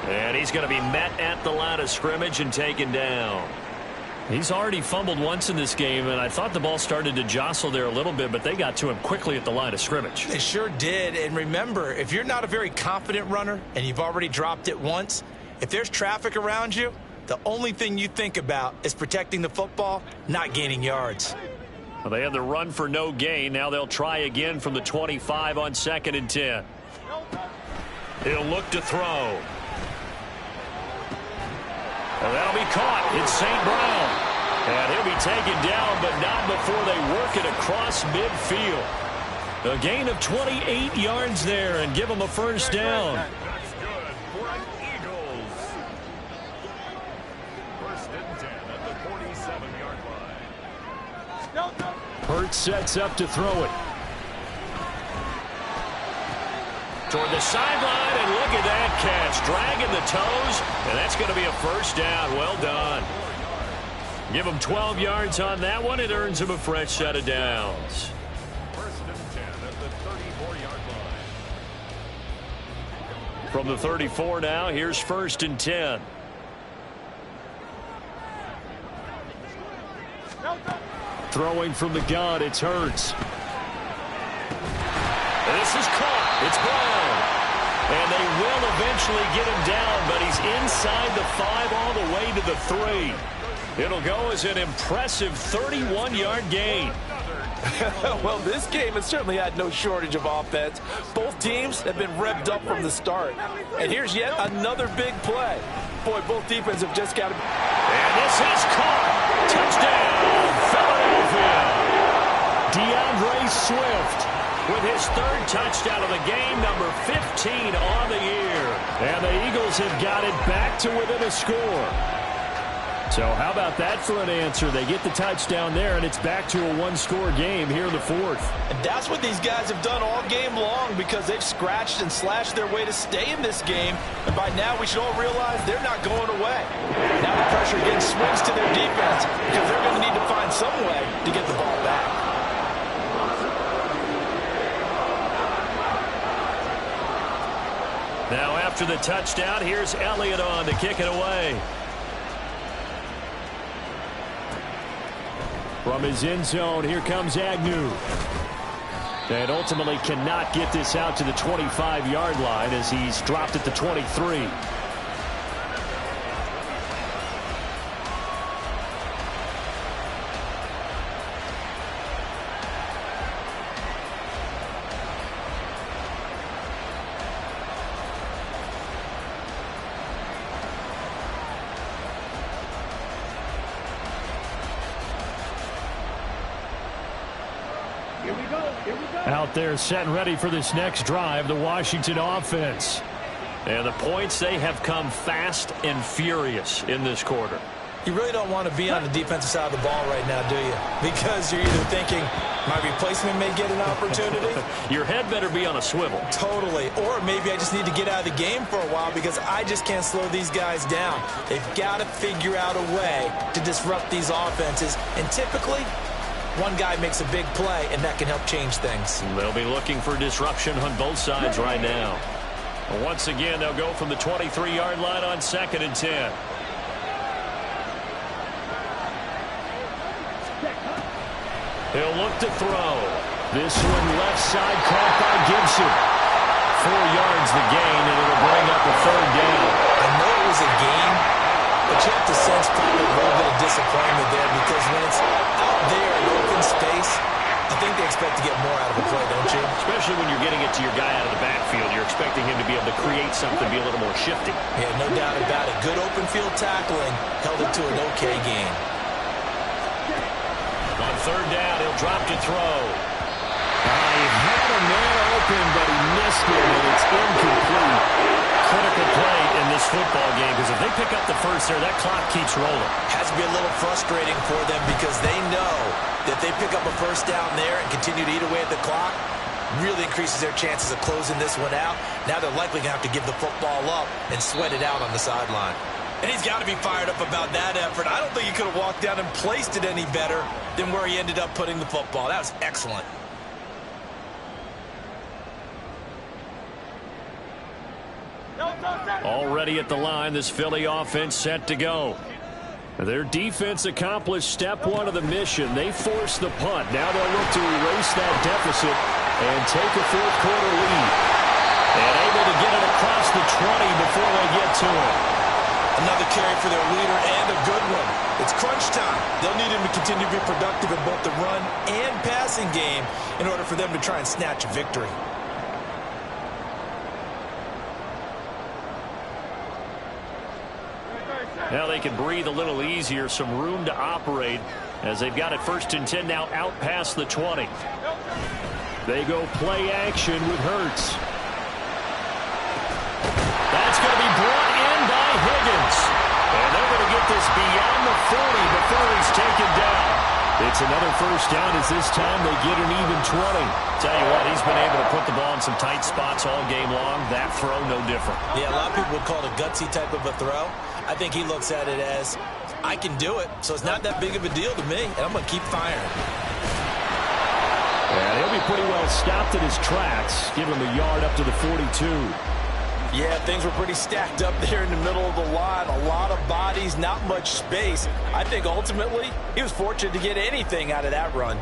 And he's going to be met at the line of scrimmage and taken down. He's already fumbled once in this game, and I thought the ball started to jostle there a little bit, but they got to him quickly at the line of scrimmage. They sure did. And remember, if you're not a very confident runner and you've already dropped it once, if there's traffic around you, the only thing you think about is protecting the football, not gaining yards. Well, they had the run for no gain. Now they'll try again from the 25 on 2nd and 10. He'll look to throw. And that'll be caught. It's St. Brown. And he'll be taken down, but not before they work it across midfield. A gain of 28 yards there and give them a first down. Hurts sets up to throw it. toward the sideline, and look at that catch. Dragging the toes, and that's going to be a first down. Well done. Give him 12 yards on that one. It earns him a fresh set of downs. First and 10 at the 34-yard line. From the 34 now, here's first and 10. Throwing from the gun, it's Hurts. And this is caught. It's Brown. And they will eventually get him down, but he's inside the 5 all the way to the 3. It'll go as an impressive 31-yard gain. Well, this game has certainly had no shortage of offense. Both teams have been revved up from the start. And here's yet another big play. Boy, both defenses have just got to... And this is caught. Touchdown, Philadelphia. DeAndre Swift with his 3rd touchdown of the game, number 15 on the year. And the Eagles have got it back to within a score. So how about that for an answer? They get the touchdown there, and it's back to a 1-score game here in the 4th. And that's what these guys have done all game long, because they've scratched and slashed their way to stay in this game. And by now, we should all realize they're not going away. Now the pressure again swings to their defense, because they're going to need to find some way to get the ball back. Now after the touchdown, here's Elliott on to kick it away. From his end zone, here comes Agnew. And ultimately cannot get this out to the 25-yard line as he's dropped at the 23. Out there set and ready for this next drive, the Washington offense. And the points, they have come fast and furious in this quarter. You really don't want to be on the defensive side of the ball right now, do you? Because you're either thinking, my replacement may get an opportunity. Your head better be on a swivel. Totally. Or maybe I just need to get out of the game for a while because I just can't slow these guys down. They've got to figure out a way to disrupt these offenses. And typically, one guy makes a big play, and that can help change things. They'll be looking for disruption on both sides right now. Once again, they'll go from the 23-yard line on 2nd and 10. He'll look to throw. This one left side caught by Gibson. 4 yards the gain, and it'll bring up a 3rd down. I know it was a game, but you have to sense probably a little bit of disappointment there because when it's out there in open space, I think they expect to get more out of the play, don't you? Especially when you're getting it to your guy out of the backfield. You're expecting him to be able to create something, be a little more shifty. Yeah, no doubt about it. Good open field tackling held it to an okay gain. On 3rd down, he'll drop to throw. He had a man open, but he missed it, and it's incomplete. Critical play in this football game, because if they pick up the first there, that clock keeps rolling. Has to be a little frustrating for them because they know that they pick up a first down there and continue to eat away at the clock, really increases their chances of closing this one out. Now they're likely going to have to give the football up and sweat it out on the sideline. And he's got to be fired up about that effort. I don't think he could have walked down and placed it any better than where he ended up putting the football. That was excellent. Already at the line, this Philly offense set to go. Their defense accomplished step 1 of the mission. They forced the punt. Now they'll look to erase that deficit and take a 4th quarter lead. And able to get it across the 20 before they get to it. Another carry for their leader and a good one. It's crunch time. They'll need him to continue to be productive in both the run and passing game in order for them to try and snatch a victory. Now they can breathe a little easier, some room to operate as they've got it 1st and 10 now out past the 20. They go play action with Hurts. That's going to be brought in by Higgins. And they're going to get this beyond the 40 before he's taken down. It It's another first down as this time they get an even 20. Tell you what, he's been able to put the ball in some tight spots all game long. That throw, no different. Yeah, a lot of people would call it a gutsy type of a throw. I think he looks at it as, I can do it, so it's not that big of a deal to me, and I'm going to keep firing. And he'll be pretty well stopped in his tracks. Give him a yard up to the 42. Yeah, things were pretty stacked up there in the middle of the line. A lot of bodies, not much space. I think ultimately he was fortunate to get anything out of that run.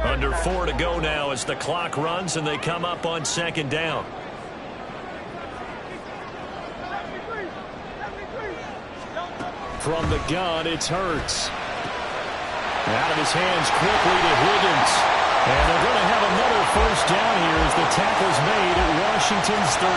Under 4 to go now as the clock runs and they come up on second down. From the gun, it's Hurts. Out of his hands quickly to Higgins. And they're going to have another first down here as the tackle's made at Washington's 33.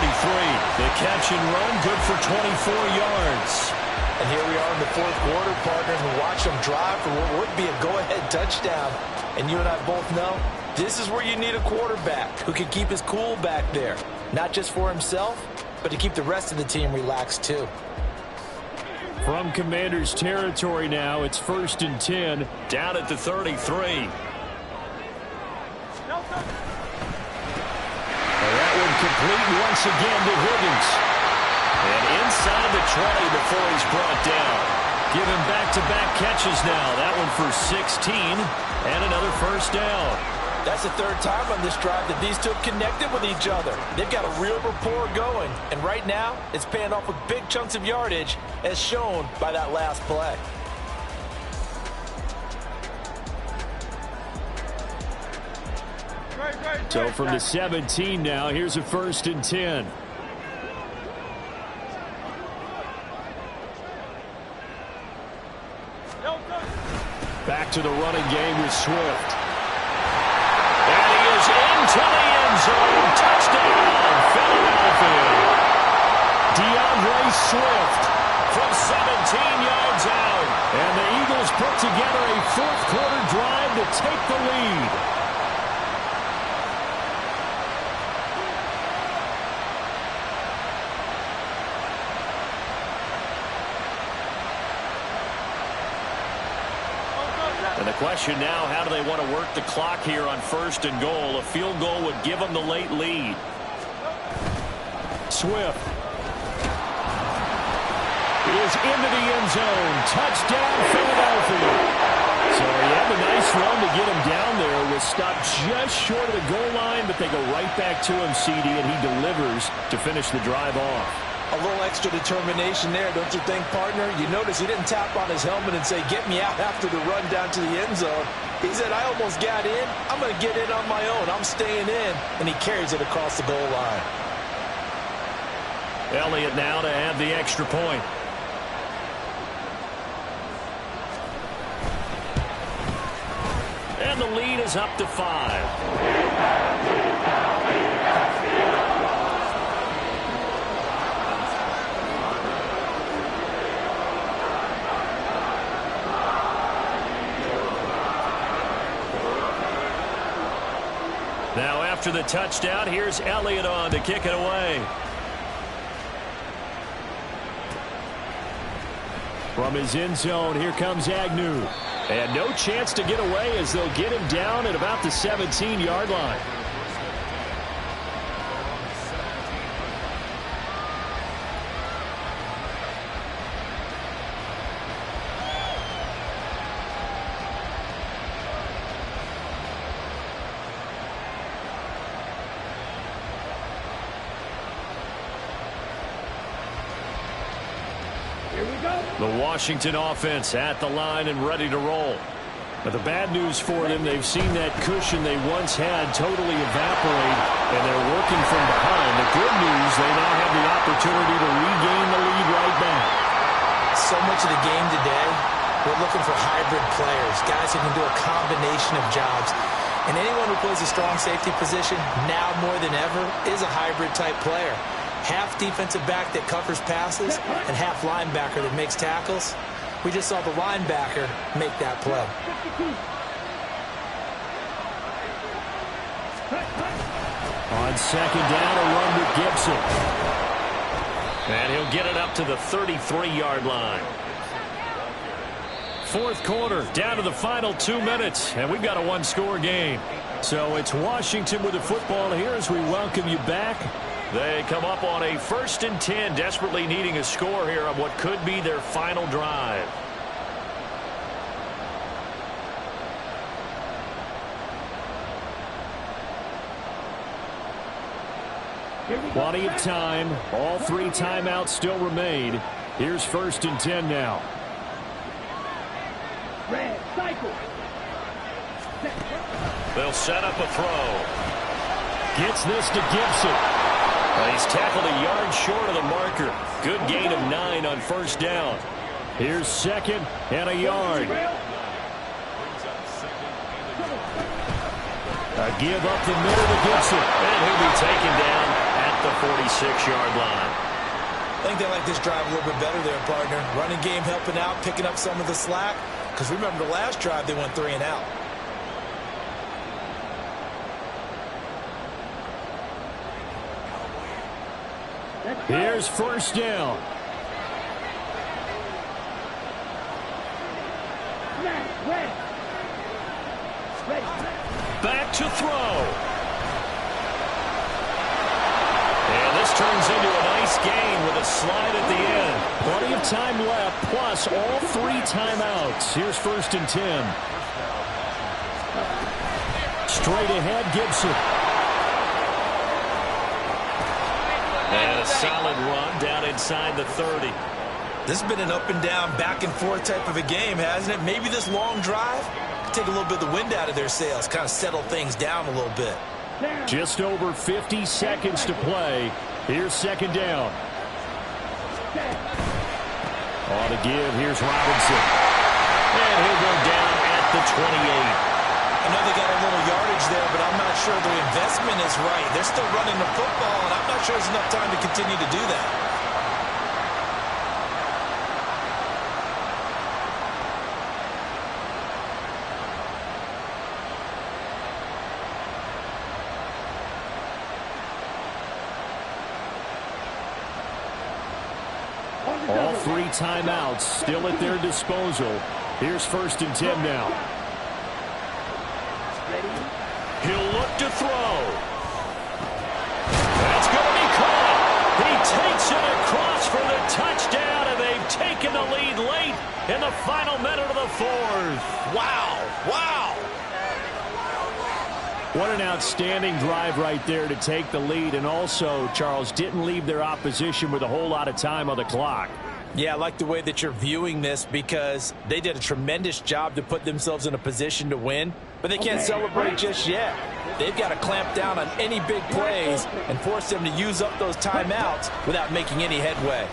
The catch and run, good for 24 yards. And here we are in the fourth quarter, partners, and watch them drive for what would be a go-ahead touchdown. And you and I both know this is where you need a quarterback who can keep his cool back there. Not just for himself, but to keep the rest of the team relaxed too. From Commanders territory now, it's 1st and 10. Down at the 33. And that one complete once again to Higgins. And inside the 20 before he's brought down. Give him back-to-back catches now. That one for 16 and another first down. That's the third time on this drive that these two have connected with each other. They've got a real rapport going. And right now, it's paying off with big chunks of yardage, as shown by that last play. So from the 17 now, here's a 1st and 10. Back to the running game with Swift. And he is into the end zone. Touchdown, Philadelphia. DeAndre Swift from 17 yards out. And the Eagles put together a fourth quarter drive to take the lead. And the question now, how do they want to work the clock here on 1st and goal? A field goal would give them the late lead. Swift is into the end zone. Touchdown, Philadelphia. So he had a nice run to get him down there. Was stopped just short of the goal line, but they go right back to him, CD, and he delivers to finish the drive off. A little extra determination there, don't you think, partner? You notice he didn't tap on his helmet and say, get me out after the run down to the end zone. He said, I almost got in. I'm going to get in on my own. I'm staying in. And he carries it across the goal line. Elliott now to add the extra point. And the lead is up to 5. Now after the touchdown, here's Elliott on to kick it away. From his end zone, here comes Agnew. And no chance to get away as they'll get him down at about the 17-yard line. The Washington offense at the line and ready to roll. But the bad news for them, they've seen that cushion they once had totally evaporate, and they're working from behind. The good news, they now have the opportunity to regain the lead right back. So much of the game today, we're looking for hybrid players, guys who can do a combination of jobs. And anyone who plays a strong safety position, now more than ever, is a hybrid-type player. Half defensive back that covers passes and half linebacker that makes tackles. We just saw the linebacker make that play. On second down, a run with Gibson. And he'll get it up to the 33-yard line. Fourth quarter, down to the final 2 minutes, and we've got a one-score game. So it's Washington with the football here as we welcome you back. They come up on a 1st and 10, desperately needing a score here on what could be their final drive. Plenty of time. All 3 timeouts still remain. Here's 1st and 10 now. Red, cycle. They'll set up a throw. Gets this to Gibson. He's tackled a yard short of the marker. Good gain of 9 on 1st down. Here's 2nd and a yard. A give up the middle to Gibson. And he'll be taken down at the 46-yard line. I think they like this drive a little bit better there, partner. Running game helping out, picking up some of the slack. Because remember the last drive, they went 3 and out. Here's 1st down. Back to throw. And this turns into a nice gain with a slide at the end. Plenty of time left, plus all 3 timeouts. Here's 1st and 10. Straight ahead, Gibson. And a solid run down inside the 30. This has been an up and down, back and forth type of a game, hasn't it? Maybe this long drive could take a little bit of the wind out of their sails, kind of settle things down a little bit. Just over 50 seconds to play. Here's 2nd down. On the give, here's Robinson. And he'll go down at the 28. I know they got a little yardage there, but I'm not sure their investment is right. They're still running the football, and I'm not sure there's enough time to continue to do that. All 3 timeouts still at their disposal. Here's 1st and 10 now. He'll look to throw. That's going to be caught. He takes it across for the touchdown, and they've taken the lead late in the final minute of the 4th. Wow. Wow. What an outstanding drive right there to take the lead, and also, Charles, didn't leave their opposition with a whole lot of time on the clock. Yeah, I like the way that you're viewing this because they did a tremendous job to put themselves in a position to win, but they can't celebrate just yet. They've got to clamp down on any big plays and force them to use up those timeouts without making any headway.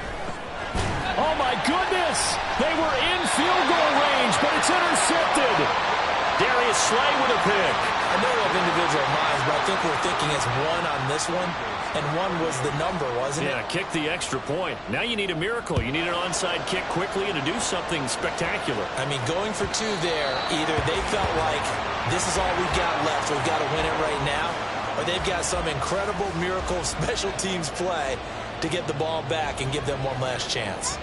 Oh, my goodness! They were in field goal range, but it's intercepted. Darius Slay with a pick. I know we have individual minds, but I think we're thinking it's 1 on this one, and 1 was the number, wasn't it? Yeah, kick the extra point. Now you need a miracle. You need an onside kick quickly and to do something spectacular. I mean, going for 2 there, either they felt like this is all we've got left, we've got to win it right now, or they've got some incredible miracle special teams play to get the ball back and give them one last chance.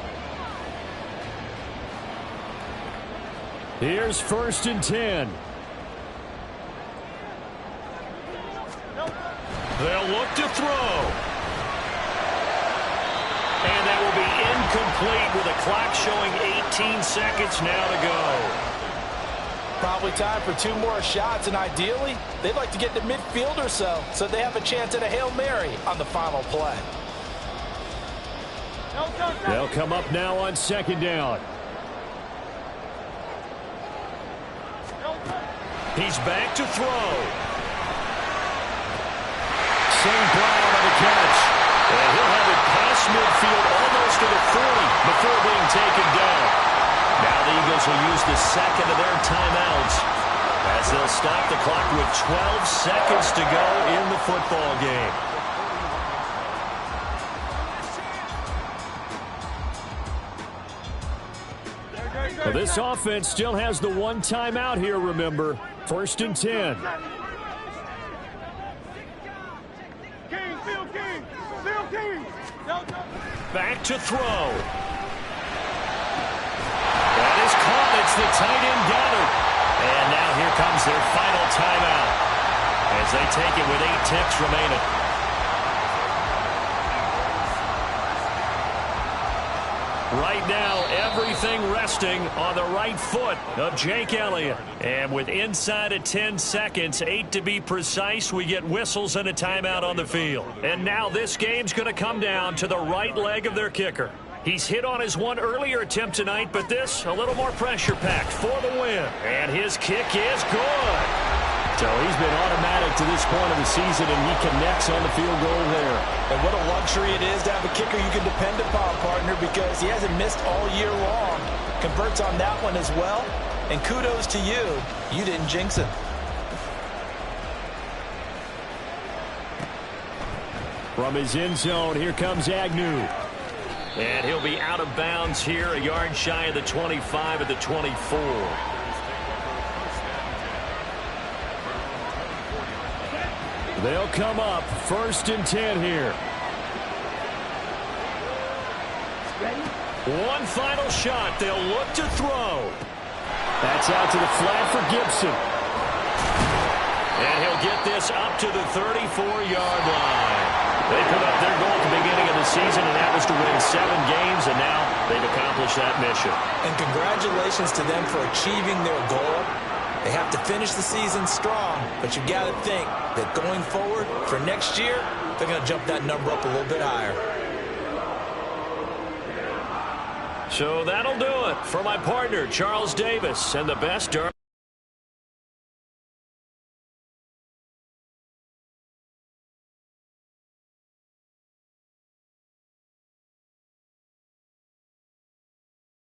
Here's 1st and 10. They'll look to throw. And that will be incomplete with the clock showing 18 seconds now to go. Probably time for 2 more shots, and ideally, they'd like to get to midfield or so they have a chance at a Hail Mary on the final play. They'll come up now on 2nd down. He's back to throw. St. Brown on the catch. And he'll have it past midfield almost to the 40 before being taken down. Now the Eagles will use the 2nd of their timeouts as they'll stop the clock with 12 seconds to go in the football game. Well, this offense still has the 1 timeout here, remember. 1st and 10. Back to throw. That is caught. It's the tight end Goddard. And now here comes their final timeout as they take it with 8 ticks remaining. Right now, everything resting on the right foot of Jake Elliott. And with inside of 10 seconds, 8 to be precise, we get whistles and a timeout on the field. And now this game's going to come down to the right leg of their kicker. He's hit on his one earlier attempt tonight, but this a little more pressure-packed for the win. And his kick is good. So he's been automatic to this point of the season, and he connects on the field goal there. And what a luxury it is to have a kicker you can depend upon, partner, because he hasn't missed all year long. Converts on that one as well. And kudos to you. You didn't jinx him. From his end zone, here comes Agnew. And he'll be out of bounds here, a yard shy of the 25 at the 24. They'll come up 1st and 10 here. One final shot. They'll look to throw. That's out to the flat for Gibson. And he'll get this up to the 34-yard line. They put up their goal at the beginning of the season, and that was to win 7 games, and now they've accomplished that mission. And congratulations to them for achieving their goal. They have to finish the season strong, but you got to think that going forward for next year, they're going to jump that number up a little bit higher. So that'll do it for my partner, Charles Davis, and the best.